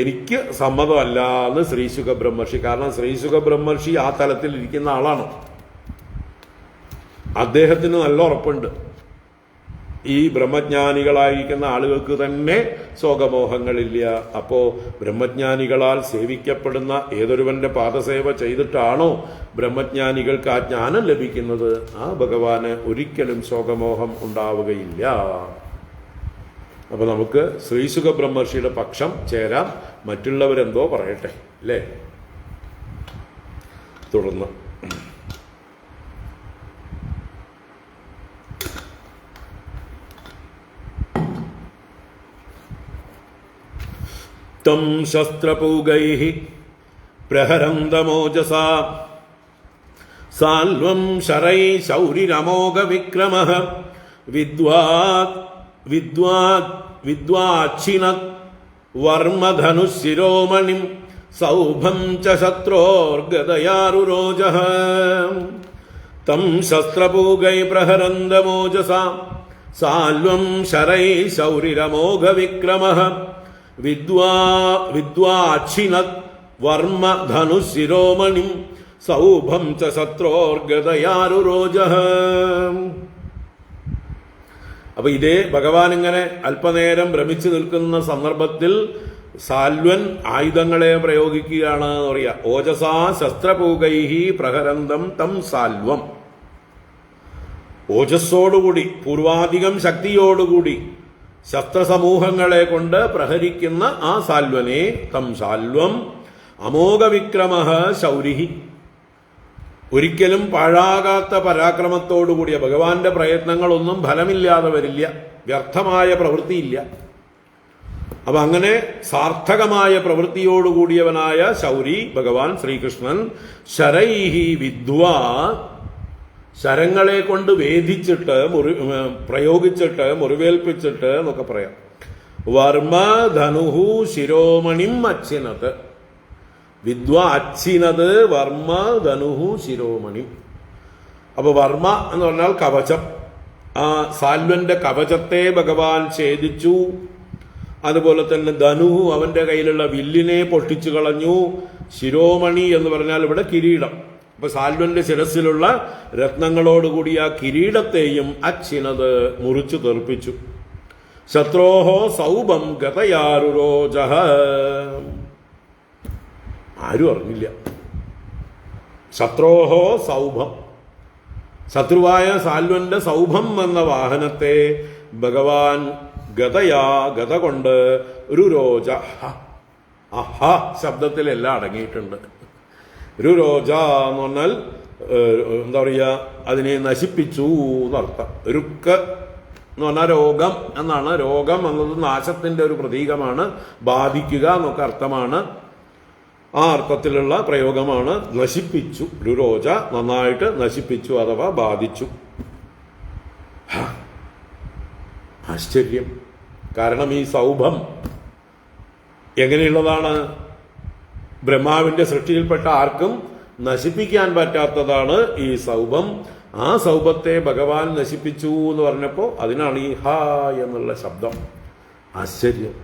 എനിക്ക് സമ്മതമല്ല എന്ന് ശ്രീശുക ബ്രഹ്മർഷി. കാരണം ശ്രീശുക ബ്രഹ്മർഷി ആ തലത്തിൽ ഇരിക്കുന്ന ആളാണ്. അദ്ദേഹത്തിന് നല്ല ഉറപ്പുണ്ട്, ഈ ബ്രഹ്മജ്ഞാനികളായിരിക്കുന്ന ആളുകൾക്ക് തന്നെ ശോകമോഹങ്ങളില്ല. അപ്പോ ബ്രഹ്മജ്ഞാനികളാൽ സേവിക്കപ്പെടുന്ന ഏതൊരുവന്റെ പാദസേവ ചെയ്തിട്ടാണോ ബ്രഹ്മജ്ഞാനികൾക്ക് ആ ജ്ഞാനം ലഭിക്കുന്നത്, ആ ഭഗവാന് ഒരിക്കലും ശോകമോഹം ഉണ്ടാവുകയില്ല. അപ്പൊ നമുക്ക് ശ്രീശുക ബ്രഹ്മർഷിയുടെ പക്ഷം ചേരാം. മറ്റുള്ളവരെന്തോ പറയട്ടെ, അല്ലേ? തുടർന്ന് തം ശസ്ത്രപൂഗൈഃ പ്രഹരന്തമോജസാ സാൽവം ശരൈ ശൗരിരമോഘ വിക്രമഃ വിദ്വാച്ഛിനത് വർമ്മധനുശിരോമണിം സൗഭം ച ശത്രോർഗദയാരുരോജഃ. തം ശസ്ത്രപൂഗൈ പ്രഹരന്തമോജസാ സാൽവം ശരൈ ശൗരിരമോഘ വിക്രമഃ വിദ്വാച്ഛിനത് വർമ്മധനുശിരോമണിം സൗഭം ച ശത്രോർഗദയാരുരോജഃ. അപ്പൊ ഇതേ ഭഗവാൻ ഇങ്ങനെ അല്പനേരം ഭ്രമിച്ചു നിൽക്കുന്ന സന്ദർഭത്തിൽ സാൽവൻ ആയുധങ്ങളെ പ്രയോഗിക്കുകയാണ് എന്ന് പറയാ. ഓജസാ ശസ്ത്രപൂകൈഹി പ്രഹരന്തം തം സാൽവം. ഓജസ്സോടുകൂടി പൂർവാധികം ശക്തിയോടുകൂടി ശസ്ത്രസമൂഹങ്ങളെ കൊണ്ട് പ്രഹരിക്കുന്ന ആ സാൽവനെ തം സാൽവം അമോഘ വിക്രമ ശൗരിഹി. ഒരിക്കലും പാഴാകാത്ത പരാക്രമത്തോടുകൂടിയ ഭഗവാന്റെ പ്രയത്നങ്ങളൊന്നും ഫലമില്ലാതെ വരില്ല, വ്യർത്ഥമായ പ്രവൃത്തിയില്ല. അപ്പൊ അങ്ങനെ സാർത്ഥകമായ പ്രവൃത്തിയോടുകൂടിയവനായ ശൗരി ഭഗവാൻ ശ്രീകൃഷ്ണൻ ശരൈഹി വിദ്വാ, ശരങ്ങളെ കൊണ്ട് വേദിച്ചിട്ട് പ്രയോഗിച്ചിട്ട് മുറിവേൽപ്പിച്ചിട്ട് എന്നൊക്കെ പറയാം. വർമ്മ ധനുഹു ശിരോമണിം അച്ഛിനത്. വിദ്വ അച്ഛിനത് വർമ്മ ധനുഹു ശിരോമണി. അപ്പൊ വർമ്മ എന്ന് പറഞ്ഞാൽ കവചം. ആ സാൽവന്റെ കവചത്തെ ഭഗവാൻ ഛേദിച്ചു. അതുപോലെ തന്നെ ധനുഹു അവന്റെ കയ്യിലുള്ള വില്ലിനെ പൊട്ടിച്ചു കളഞ്ഞു. ശിരോമണി എന്ന് പറഞ്ഞാൽ ഇവിടെ കിരീടം. അപ്പൊ സാൽവന്റെ ശിരസിലുള്ള രത്നങ്ങളോടുകൂടി ആ കിരീടത്തെയും അച്ഛിനത് മുറിച്ചു തെറിപ്പിച്ചു. ശത്രോഹോ സൗഭം ഗതയാരുരോജഃ. ആരും അറിഞ്ഞില്ല. ശത്രോഹോ സൗഭം, ശത്രുവായ സാൽവന്റെ സൗഭം എന്ന വാഹനത്തെ ഭഗവാൻ ഗത കൊണ്ട് രുരോജ. അഹ ശബ്ദത്തിൽ എല്ലാം അടങ്ങിയിട്ടുണ്ട്. രുരോജ എന്ന് പറഞ്ഞാൽ എന്താ പറയുക, അതിനെ നശിപ്പിച്ചു എന്നർത്ഥം. രുക്ക് എന്ന് പറഞ്ഞാൽ രോഗം എന്നാണ്. രോഗം എന്നത് നാശത്തിന്റെ ഒരു പ്രതീകമാണ്. ബാധിക്കുക എന്നൊക്കെ അർത്ഥമാണ്. ആ അർത്ഥത്തിലുള്ള പ്രയോഗമാണ് നശിപ്പിച്ചു. രുരോജ നന്നായിട്ട് നശിപ്പിച്ചു അഥവാ ബാധിച്ചു. ആശ്ചര്യം. കാരണം ഈ സൗഭം എങ്ങനെയുള്ളതാണ്? ബ്രഹ്മാവിന്റെ സൃഷ്ടിയിൽപ്പെട്ട ആർക്കും നശിപ്പിക്കാൻ പറ്റാത്തതാണ് ഈ സൗഭം. ആ സൗഭത്തെ ഭഗവാൻ നശിപ്പിച്ചു എന്ന് പറഞ്ഞപ്പോൾ അതിനാണ് ഈ ഹ എന്നുള്ള ശബ്ദം. ആശ്ചര്യം.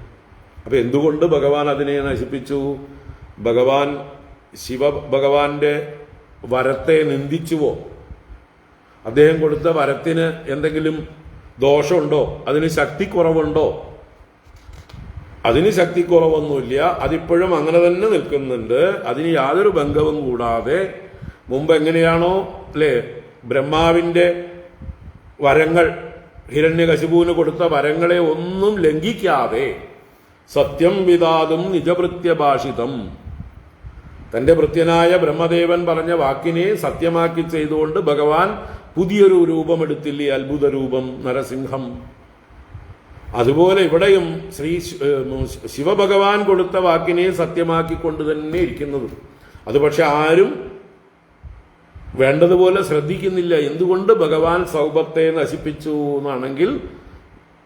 അപ്പൊ എന്തുകൊണ്ട് ഭഗവാൻ അതിനെ നശിപ്പിച്ചു? ഭഗവാൻ ഭഗവാന്റെ വരത്തെ നിന്ദിച്ചുവോ? അദ്ദേഹം കൊടുത്ത വരത്തിന് എന്തെങ്കിലും ദോഷമുണ്ടോ? അതിന് ശക്തിക്കുറവുണ്ടോ? അതിന് ശക്തിക്കുറവൊന്നുമില്ല. അതിപ്പോഴും അങ്ങനെ തന്നെ നിൽക്കുന്നുണ്ട്. അതിന് യാതൊരു ഭംഗവും കൂടാതെ മുമ്പ് എങ്ങനെയാണോ അല്ലേ ബ്രഹ്മാവിന്റെ വരങ്ങൾ, ഹിരണ്യകശിപുവിന് കൊടുത്ത വരങ്ങളെ ഒന്നും ലംഘിക്കാതെ സത്യം വിദാതും നിജഭൃത്യഭാഷിതം, തന്റെ ഭൃത്യനായ ബ്രഹ്മദേവൻ പറഞ്ഞ വാക്കിനെ സത്യമാക്കി ചെയ്തുകൊണ്ട് ഭഗവാൻ പുതിയൊരു രൂപമെടുത്തില്ലേ, അത്ഭുത രൂപം നരസിംഹം. അതുപോലെ ഇവിടെയും ശിവഭഗവാൻ കൊടുത്ത വാക്കിനെ സത്യമാക്കിക്കൊണ്ട് തന്നെ ഇരിക്കുന്നത്. അത് പക്ഷെ ആരും വേണ്ടതുപോലെ ശ്രദ്ധിക്കുന്നില്ല. എന്തുകൊണ്ട് ഭഗവാൻ സൗഭത്തെ നശിപ്പിച്ചു എന്നാണെങ്കിൽ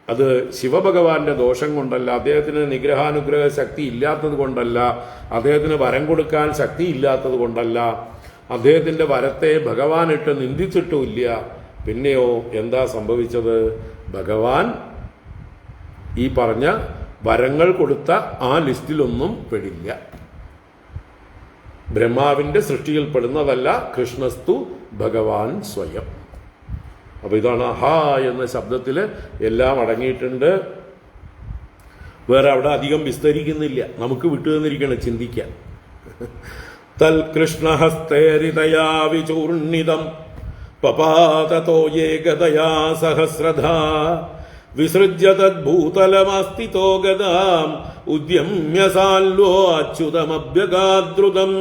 അത് ശിവഭഗവാന്റെ ദോഷം കൊണ്ടല്ല, അദ്ദേഹത്തിന് നിഗ്രഹാനുഗ്രഹ ശക്തി ഇല്ലാത്തത് കൊണ്ടല്ല, അദ്ദേഹത്തിന് വരം കൊടുക്കാൻ ശക്തി ഇല്ലാത്തത് കൊണ്ടല്ല, അദ്ദേഹത്തിന്റെ വരത്തെ ഭഗവാനിട്ട് നിന്ദിച്ചിട്ടുമില്ല. പിന്നെയോ എന്താ സംഭവിച്ചത്? ഭഗവാൻ ഈ പറഞ്ഞ വരങ്ങൾ കൊടുത്ത ആ ലിസ്റ്റിലൊന്നും പെടില്ല. ബ്രഹ്മാവിന്റെ സൃഷ്ടിയിൽപ്പെടുന്നതല്ല. കൃഷ്ണസ്തു ഭഗവാൻ സ്വയം. അപ്പൊ ഇതാണ് ഹ എന്ന ശബ്ദത്തില് എല്ലാം അടങ്ങിയിട്ടുണ്ട്. വേറെ അവിടെ അധികം വിസ്തരിക്കുന്നില്ല, നമുക്ക് വിട്ടുതന്നിരിക്കണം ചിന്തിക്കാൻ. തൽ കൃഷ്ണഹസ്തേരിതയാ വിചൂർണിതം പപാതതോ ഏകതയാ സഹസ്രധാ വിസൃജ്യ തദ്ഭൂതലമസ്തിതോ ഗദാം ഉദ്യമ്യ സാൽവോ അച്യുതമഭ്യഗാദ്രുതം.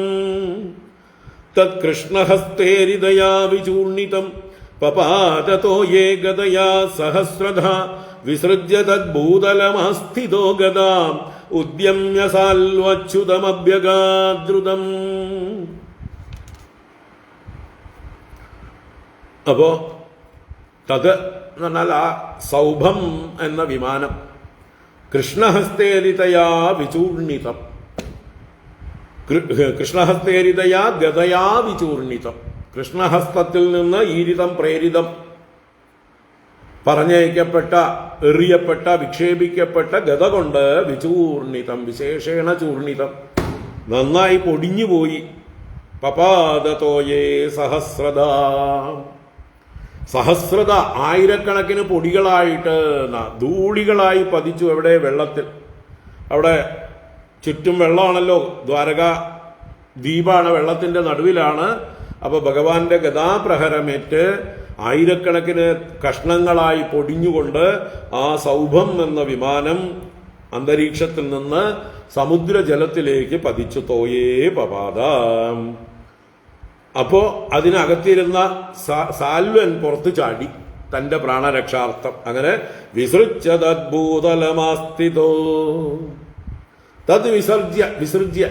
തത്കൃഷ്ണഹസ്തേരിതയാ വിചൂർണിതം പപാതതോ ഏകതയാ സഹസ്രധാ വിസൃജ്യ തദ്ഭൂതലമസ്തിതോ ഗദാം ഉദ്യമ്യ സാൽവോ അച്യുതമഭ്യഗാദ്രുതം. അപ്പോ തത് എന്ന് പറഞ്ഞാൽ ആ സൗഭം എന്ന വിമാനം കൃഷ്ണഹസ്തേരിതയാ വിചൂർണിതം, കൃഷ്ണഹസ്തേരിതയാ ഗതയാ വിചൂർണിതം. കൃഷ്ണഹസ്തത്തിൽ നിന്ന് ഈരിതം പ്രേരിതം പറഞ്ഞയക്കപ്പെട്ട, എറിയപ്പെട്ട, വിക്ഷേപിക്കപ്പെട്ട ഗത കൊണ്ട് വിചൂർണിതം, വിശേഷേണ ചൂർണിതം, നന്നായി പൊടിഞ്ഞുപോയി. പപാദതോയേ സഹസ്രത, സഹസ്രത ആയിരക്കണക്കിന് പൊടികളായിട്ട് ധൂളികളായി പതിച്ചു. എവിടെ? വെള്ളത്തിൽ. അവിടെ ചുറ്റും വെള്ളമാണല്ലോ, ദ്വാരക ദ്വീപാണ്, വെള്ളത്തിന്റെ നടുവിലാണ്. അപ്പൊ ഭഗവാന്റെ ഗദാപ്രഹരമേറ്റ് ആയിരക്കണക്കിന് കഷ്ണങ്ങളായി പൊടിഞ്ഞുകൊണ്ട് ആ സൗഭം എന്ന വിമാനം അന്തരീക്ഷത്തിൽ നിന്ന് സമുദ്രജലത്തിലേക്ക് പതിച്ചു. തോയേ പപാദം. അപ്പോ അതിനകത്തിരുന്ന സാൽവൻ പുറത്തു ചാടി തന്റെ പ്രാണരക്ഷാർത്ഥം. അങ്ങനെ വിസൃജ്യതദ്ഭൂതലമാസ്ഥിതോ തത് വിസൃജ്യ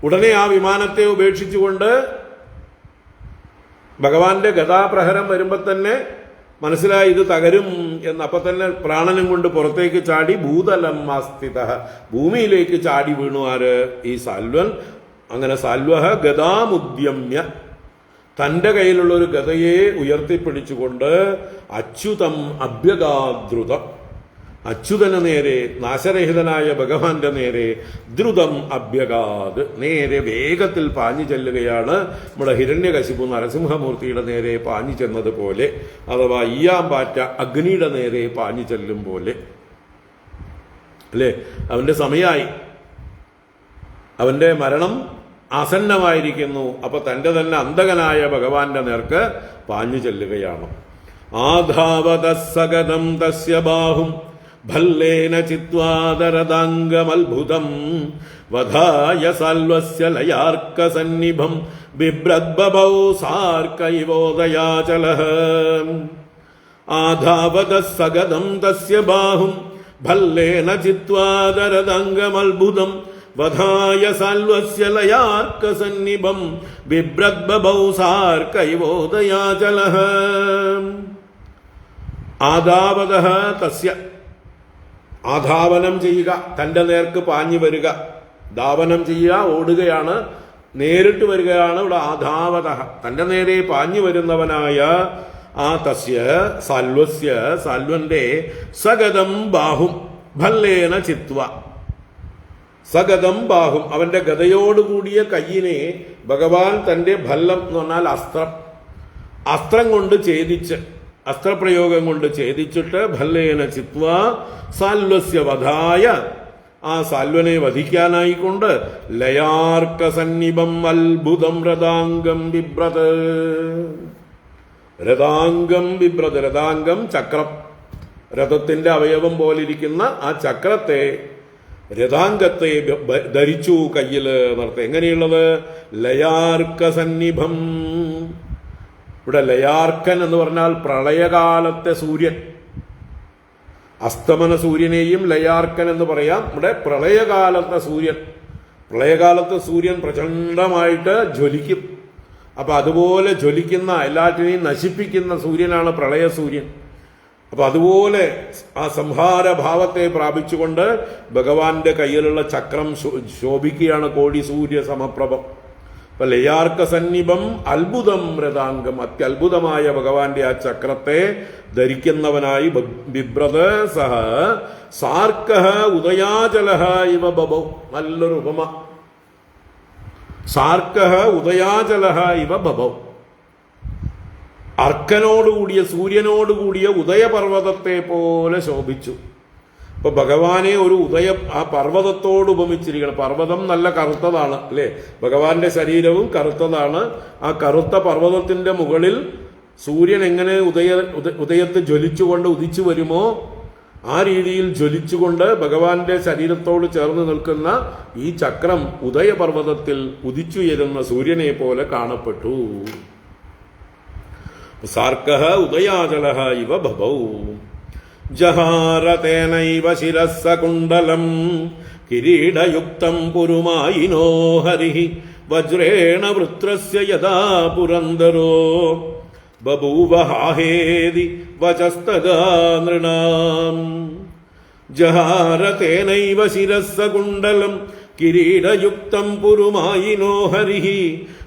ഉടനെ ആ വിമാനത്തെ ഉപേക്ഷിച്ചുകൊണ്ട് ഭഗവാന്റെ ഗദാപ്രഹരം വരുമ്പോ തന്നെ മനസ്സിലായി ഇത് തകരും എന്ന്. അപ്പൊ തന്നെ പ്രാണനും കൊണ്ട് പുറത്തേക്ക് ചാടി ഭൂതലം ആസ്ഥിത, ഭൂമിയിലേക്ക് ചാടി വീണു ആര്? ഈ സാൽവൻ. അങ്ങനെ സാൽവഹ ഗദാമുദ്യമ്യ, തന്റെ കയ്യിലുള്ള ഒരു ഗദയെ ഉയർത്തിപ്പിടിച്ചുകൊണ്ട് അച്യുതം അഭ്യഗാദ്രുതം, അച്യുതന് നേരെ, നാശരഹിതനായ ഭഗവാന്റെ നേരെ ദ്രുതം അഭ്യഗാത്, നേരെ വേഗത്തിൽ പാഞ്ഞു ചെല്ലുകയാണ്. നമ്മുടെ ഹിരണ്യകശിപു നരസിംഹമൂർത്തിയുടെ നേരെ പാഞ്ഞു ചെന്നത് പോലെ, അഥവാ ഈയാമ്പാറ്റ അഗ്നിയുടെ നേരെ പാഞ്ഞു ചെല്ലും പോലെ അല്ലേ. അവന്റെ സമയമായി, അവന്റെ മരണം ആസന്നമായിരിക്കുന്നു. അപ്പൊ തന്റെ തന്നെ അന്തകനായ ഭഗവാന്റെ നേർക്ക് പാഞ്ഞു ചെല്ലുകയാണ്. ആധാവത സഗതം തസ്യ ബാഹും ഭല്ലേന ചിത്വാദരദാംഗമത്ഭുതം വധായ സാൽവസ്യ ലയാർക്കസന്നിഭം ബിഭ്രദ്ബഭൗ സാർക്കൈവോദയാചലഃ. ആധാവത സഗതം തസ്യ ബാഹും ഭല്ലേന ചിത്വാദരദാംഗമത്ഭുതം വധായ സാൽവസ്യ ലയാർക്കസന്നിഭം ബിഭ്രദ്ബഭൗ സാർക്കൈവോദയാചലഃ. ആധാവതഃ തസ്യ, ആധാവനം ചെയ്യുക, തന്റെ നേർക്ക് പാഞ്ഞു വരിക. ധാവനം ചെയ്യുക, ഓടുകയാണ്, നേരിട്ട് വരികയാണ് ഇവിടെ. ആധാവത, തന്റെ നേരെ പാഞ്ഞു വരുന്നവനായ ആ തസ്യ സാൽവസ്യ, സാൽവന്റെ സഗതം ബാഹും ഭല്ലേന ചിത്വ, സഗതം ബാഹും, അവന്റെ ഗദയോടുകൂടിയ കയ്യിനെ ഭഗവാൻ തന്റെ ഭല്ലം എന്ന് പറഞ്ഞാൽ അസ്ത്രം കൊണ്ട് ഛേദിച്ച്, അസ്ത്രപ്രയോഗം കൊണ്ട് ഛേദിച്ചിട്ട് ഭല്ലേന ചിത്വ സാൽവസ്യ വധായ, ആ സാൽവനെ വധിക്കാനായിക്കൊണ്ട് ലയാർക്ക സന്നിഭം അത്ഭുതം രഥാംഗം ബിഭ്രത്. രഥാംഗം ബിഭ്രത്, രഥാംഗം ചക്രം, രഥത്തിന്റെ അവയവം പോലിരിക്കുന്ന ആ ചക്രത്തെ, രഥാംഗത്തെ ധരിച്ചു കയ്യില് നിർത്തി. എങ്ങനെയുള്ളത്? ലയാർക്ക സന്നിഭം. ഇവിടെ ലയാർക്കൻ എന്ന് പറഞ്ഞാൽ പ്രളയകാലത്തെ സൂര്യൻ. അസ്തമന സൂര്യനെയും ലയാർക്കൻ എന്ന് പറയാം. ഇവിടെ പ്രളയകാലത്തെ സൂര്യൻ, പ്രളയകാലത്തെ സൂര്യൻ പ്രചണ്ഡമായിട്ട് ജ്വലിക്കും. അപ്പൊ അതുപോലെ ജ്വലിക്കുന്ന, എല്ലാറ്റിനെയും നശിപ്പിക്കുന്ന സൂര്യനാണ് പ്രളയ സൂര്യൻ. അപ്പൊ അതുപോലെ ആ സംഹാരഭാവത്തെ പ്രാപിച്ചുകൊണ്ട് ഭഗവാന്റെ കയ്യിലുള്ള ചക്രം ശോഭിക്കുകയാണ്. കോടി സൂര്യ സമപ്രഭം. അപ്പൊ ലയാർക്ക സന്നിഭം അത്ഭുതം രഥാംഗം, അത്യത്ഭുതമായ ഭഗവാന്റെ ആ ചക്രത്തെ ധരിക്കുന്നവനായി ബിഭ്രത് സഹ സാർക്കഃ ഉദയാചലഃ ഇവ ബഭൗ. നല്ലൊരു ഉപമ. സാർക്കഃ ഉദയാചലഃ ഇവ ബഭൗ. അർക്കനോടുകൂടിയ, സൂര്യനോടുകൂടിയ ഉദയപർവ്വതത്തെ പോലെ ശോഭിച്ചു. ഇപ്പൊ ഭഗവാനെ ഒരു ആ പർവ്വതത്തോട് ഉപമിച്ചിരിക്കണം. പർവ്വതം നല്ല കറുത്തതാണ് അല്ലെ, ഭഗവാന്റെ ശരീരവും കറുത്തതാണ്. ആ കറുത്ത പർവ്വതത്തിന്റെ മുകളിൽ സൂര്യൻ എങ്ങനെ ഉദയത്ത് ജ്വലിച്ചുകൊണ്ട് ഉദിച്ചു വരുമോ ആ രീതിയിൽ ജ്വലിച്ചുകൊണ്ട് ഭഗവാന്റെ ശരീരത്തോട് ചേർന്ന് നിൽക്കുന്ന ഈ ചക്രം ഉദയപർവ്വതത്തിൽ ഉദിച്ചുയരുന്ന സൂര്യനെ പോലെ കാണപ്പെട്ടു. സാർക്കഃ ഉദയാചലഃ ഇവ ബഭൗ. ജഹാരതേനൈവ ശിരസ്സ കുണ്ഡലം കിരീടയുക്തം പുരുമായിനോ ഹരിഃ വജ്രേണ വൃത്രസ്യ യദാ പുരന്ദരോ ബഭൂവ ഹാഹേതി വചസ്തദാ നൃണാം. ജഹാരതേനൈവ ശിരസ്സ കുണ്ഡലം കിരീടയുക്തം പുരുമായിനോ ഹരിഃ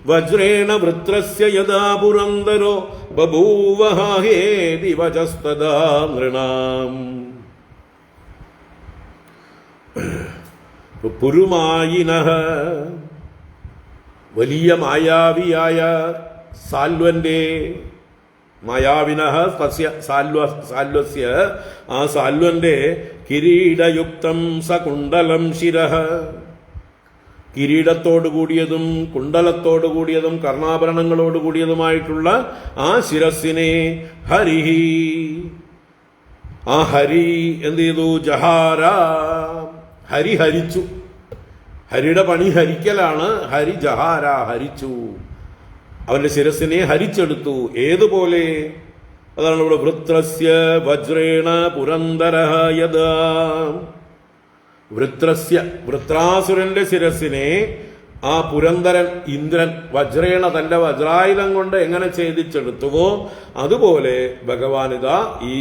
വജ്രേണ വൃത്രസ്യ യദാ പുരന്ദരോ ബഭൂവ ഹാഹേതി വചസ്തദാ നൃണാം. പുരുമായിനഃ, വലിയ മായാവിയായ സാൽവന്റെ, മായാവിനഃ തസ്യ സാൽവസ്യ, ആ സാൽവന്റെ കിരീടയുക്തം സകുണ്ഡലം ശിരഃ, കിരീടത്തോടു കൂടിയതും കുണ്ടലത്തോടു കൂടിയതും കർണാഭരണങ്ങളോട് കൂടിയതുമായിട്ടുള്ള ആ ശിരസിനെ ഹരിഹി, ആ ഹരി എന്ത് ചെയ്തു? ജഹാര, ഹരി ഹരിച്ചു. ഹരിയുടെ പണി ഹരിക്കലാണ്. ഹരി ജഹാര, ഹരിച്ചു. അവന്റെ ശിരസിനെ ഹരിച്ചെടുത്തു. ഏതുപോലെ? അതാണ് ഇവിടെ വൃത്രസ്യ വജ്രേണ പുരന്തരഃ യദാ. വൃത്രസ്യ, വൃത്രാസുരന്റെ ശിരസിനെ ആ പുരന്തരൻ ഇന്ദ്രൻ വജ്രേണ, തന്റെ വജ്രായുധം കൊണ്ട് എങ്ങനെ ഛേദിച്ചെടുത്തുവോ അതുപോലെ ഭഗവാനിതാ ഈ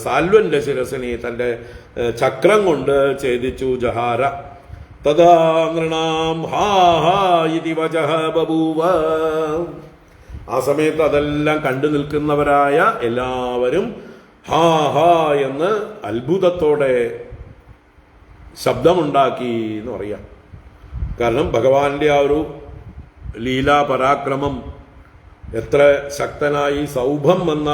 സാൽവന്റെ ശിരസിനെ തന്റെ ചക്രം കൊണ്ട് ഛേദിച്ചു. ജഹാര തദാ നൃണാം ഹാ ഹാ ഇതി വചഃ ബഭൂവ. ആ സമയത്ത് അതെല്ലാം കണ്ടു നിൽക്കുന്നവരായ എല്ലാവരും ഹാ ഹാ എന്ന് അത്ഭുതത്തോടെ ശബ്ദമുണ്ടാക്കി എന്ന് പറയാം. കാരണം ഭഗവാന്റെ ആ ഒരു ലീലാ പരാക്രമം എത്ര ശക്തനായി സൗഭം എന്ന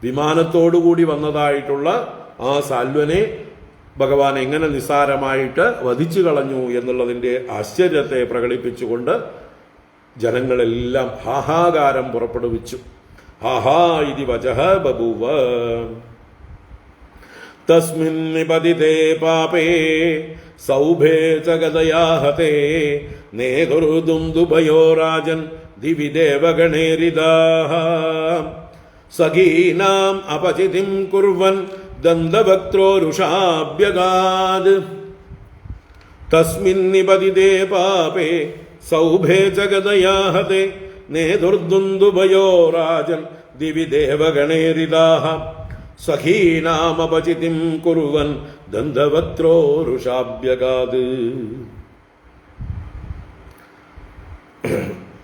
വിമാനത്തോടുകൂടി വന്നതായിട്ടുള്ള ആ സാൽവനെ ഭഗവാൻ എങ്ങനെ നിസ്സാരമായിട്ട് വധിച്ചു കളഞ്ഞു എന്നുള്ളതിന്റെ ആശ്ചര്യത്തെ പ്രകടിപ്പിച്ചുകൊണ്ട് ജനങ്ങളെല്ലാം ഹാഹാകാരം പുറപ്പെടുവിച്ചു. ഹാഹാ ഇതി വചഃ ബഭൂവ. തസ്മിൻ നിപതിതേ പാപേ സൗഭേ ച ഗദയാ ഹതേ നേതുർദുന്ദുഭയോ രാജൻ ദിവി ദേവഗണേരിതാഃ സഖീനാം അപചിതിം കുർവൻ ദന്തവക്ത്രോരുഷാഭ്യഗാദ്. തസ്മിൻ നിപതിതേ പാപേ സൗഭേ ച ഗദയാ ഹതേ നേതുർദുന്ദുഭയോ രാജൻ ദിവി ദേവഗണേരിതാഃ സഖീനാമപചിതിം കുർവൻ ദന്തവക്ത്രോരുഷാഭ്യഗാദ്.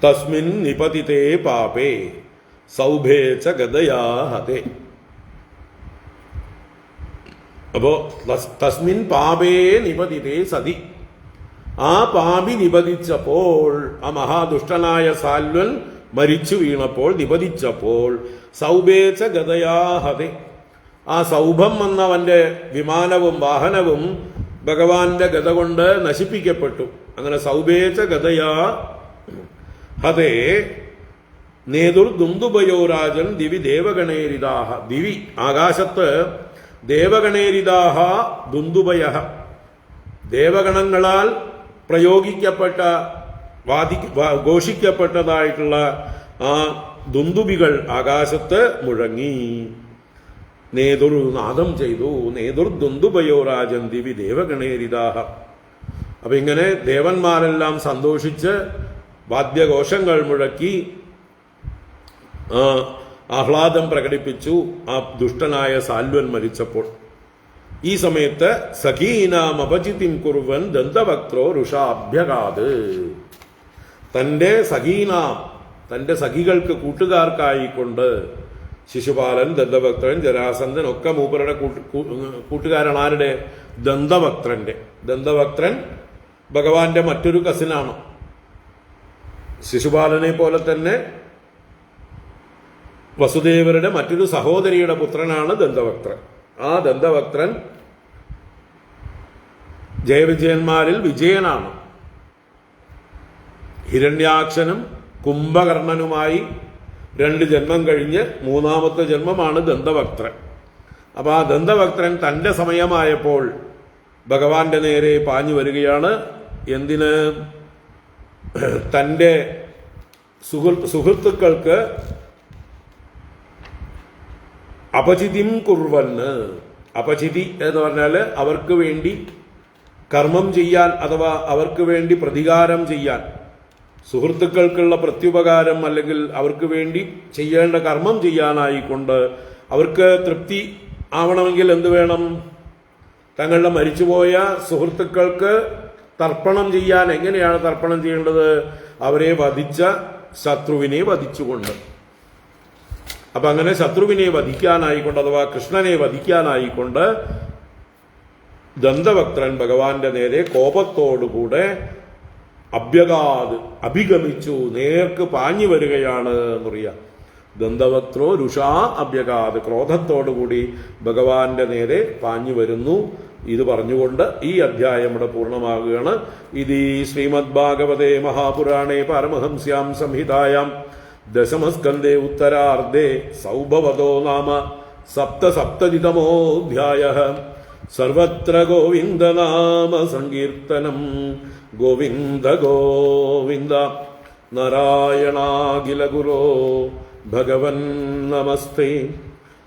തസ്മിൻ നിപതിതേ പാപേ സൗഭേ ച ഗദയാ ഹതേ. അപ്പോ തസ്മിൻ പാപേ നിപതിതേ സതി, ആ പാപി നിപതിച്ചപ്പോൾ, ആ മഹാദുഷ്ടനായ സാൽവൻ മരിച്ചു വീണപ്പോൾ, നിപതിച്ചപ്പോൾ, സൗഭേ ച ഗദയാ ഹതേ, ആ സൗഭം എന്നവന്റെ വിമാനവും വാഹനവും ഭഗവാന്റെ ഗദ കൊണ്ട് നശിപ്പിക്കപ്പെട്ടു. അങ്ങനെ സൗഭേ ച ഗദയാ ഹതേ നേതുർദുന്ദുഭയോ രാജൻ ദിവി ദേവഗണേരിതാഹ. ദിവി, ആകാശത്ത് ദേവഗണേരിതാഹ ദുന്ദുഭയഃ, ദേവഗണങ്ങളാൽ പ്രയോഗിക്കപ്പെട്ട ഘോഷിക്കപ്പെട്ടതായിട്ടുള്ള ആ ദുന്ദുബികൾ ആകാശത്ത് മുഴങ്ങി. നേതുർ നാദം ചെയ്തു. നേതുർ ദുന്ദുഭയോ രാജൻ ദിവി ദേവഗണേരിതാഹ. അപ്പൊ ഇങ്ങനെ ദേവന്മാരെല്ലാം സന്തോഷിച്ച് വാദ്യഘോഷങ്ങൾ മുഴക്കി ആഹ്ലാദം പ്രകടിപ്പിച്ചു ആ ദുഷ്ടനായ സാൽവൻ മരിച്ചപ്പോൾ. ഈ സമയത്ത് സഖീനാം അപചിതിം കുർവൻ ദന്തവക്ത്രോ ഋഷാഭ്യഗാത്. തന്റെ സഖീനാം, തന്റെ സഖികൾക്ക് കൂട്ടുകാർക്കായിക്കൊണ്ട് ശിശുപാലൻ, ദന്തവക്ത്രൻ, ജരാസന്ധൻ ഒക്കെ മൂപ്പരുടെ കൂട്ടുകാരാണ്. ആരുടെ? ദന്തവക്ത്രന്റെ. ദന്തവക്ത്രൻ ഭഗവാന്റെ മറ്റൊരു കസിനാണ്. ശിശുപാലനെ പോലെ തന്നെ വസുദേവരുടെ മറ്റൊരു സഹോദരിയുടെ പുത്രനാണ് ദന്തവക്ത്രൻ. ആ ദന്തവക്ത്രൻ ജയവിജയന്മാരിൽ വിജയനാണ്. ഹിരണ്യാക്ഷനും കുംഭകർണനുമായി 2 ജന്മം കഴിഞ്ഞ് 3ാമത്തെ ജന്മമാണ് ദന്തവക്ത്രൻ. അപ്പൊ ആ ദന്തവക്ത്രൻ തന്റെ സമയമായപ്പോൾ ഭഗവാന്റെ നേരെ പാഞ്ഞു വരികയാണ്. എന്തിന്? തന്റെ സുഹൃത്തുക്കൾക്ക് അപചിതിം കുർവന്. അപചിതി എന്ന് പറഞ്ഞാൽ അവർക്ക് വേണ്ടി കർമ്മം ചെയ്യാൻ, അഥവാ അവർക്ക് വേണ്ടി പ്രതികാരം ചെയ്യാൻ, സുഹൃത്തുക്കൾക്കുള്ള പ്രത്യുപകാരം അല്ലെങ്കിൽ അവർക്ക് വേണ്ടി ചെയ്യേണ്ട കർമ്മം ചെയ്യാനായിക്കൊണ്ട് അവർക്ക് തൃപ്തി ആവണമെങ്കിൽ എന്ത് വേണം? തങ്ങളുടെ മരിച്ചുപോയ സുഹൃത്തുക്കൾക്ക് തർപ്പണം ചെയ്യാൻ. എങ്ങനെയാണ് തർപ്പണം ചെയ്യേണ്ടത്? അവരെ വധിച്ച ശത്രുവിനെ വധിച്ചുകൊണ്ട്. അപ്പൊ അങ്ങനെ ശത്രുവിനെ വധിക്കാനായിക്കൊണ്ട്, അഥവാ കൃഷ്ണനെ വധിക്കാനായിക്കൊണ്ട് ദന്തവക്ത്രൻ ഭഗവാന്റെ നേരെ കോപത്തോടുകൂടെ അഭ്യഗാത്, അഭിഗമിച്ചു, നേർക്ക് പാഞ്ഞു വരികയാണ് എന്നറിയാം. ദന്തവക്ത്രോ രുഷാ അഭ്യഗാത്, ക്രോധത്തോടുകൂടി ഭഗവാന്റെ നേരെ പാഞ്ഞു വരുന്നു. ഇത് പറഞ്ഞുകൊണ്ട് ഈ അധ്യായം ഇവിടെ പൂർണ്ണമാകുകയാണ്. ഇതി ശ്രീമദ് ഭാഗവതേ മഹാപുരാണേ പാരമഹംസ്യാം സംഹിതായാം ദശമസ്കന്ധേ ഉത്തരാർദ്ധേ സൗഭവതോ നാമ സപ്തസപ്തതിതമോऽധ്യായഃ. സർവത്ര ഗോവിന്ദനാമ സങ്കീർത്തനം. ഗോവിന്ദ ഗോവിന്ദ. നാരായണാഖില ഗുരോ ഭഗവൻ നമസ്തേ.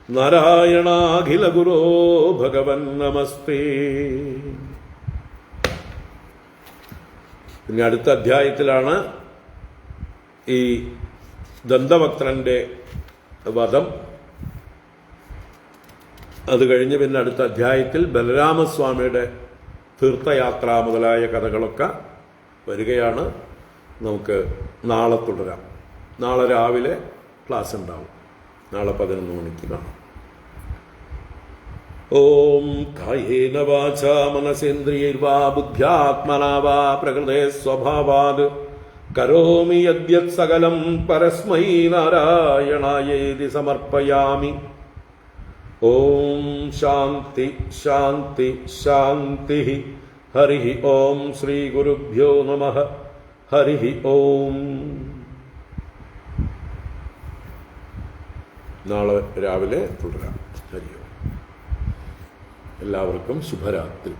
നാരായണാഖില ഗുരോ ഭഗവൻ നമസ്തേ. പിന്നെ അടുത്ത അധ്യായത്തിലാണ് ഈ ദന്തവക്ത്രന്റെ വധം. അത് കഴിഞ്ഞ് പിന്നെ അടുത്ത അധ്യായത്തിൽ ബലരാമസ്വാമിയുടെ തീർത്ഥയാത്ര മുതലായ കഥകളൊക്കെ വരികയാണ്. നമുക്ക് നാളെ തുടരാം. നാളെ രാവിലെ ക്ലാസ് ഉണ്ടാവും. നാളെ 11 മണിക്ക് കാണാം. ഓം കായേന വാചാ മനസേന്ദ്രിയൈർവാ ബുദ്ധ്യാത്മനാ വാ പ്രകൃതേ സ്വഭാവാത് കരോമി യദ്യത് സകലം പരസ്മൈ നാരായണായേതി സമർപ്പയാമി. ഓം ശാന്തി ശാന്തി ശാന്തി. ഹരി ഓം ശ്രീ ഗുരുഭ്യോ നമഃ. ഹരി ഓം. നാളെ രാവിലെ തുടരാം. ഹരി ഓം. എല്ലാവർക്കും ശുഭരാത്രി.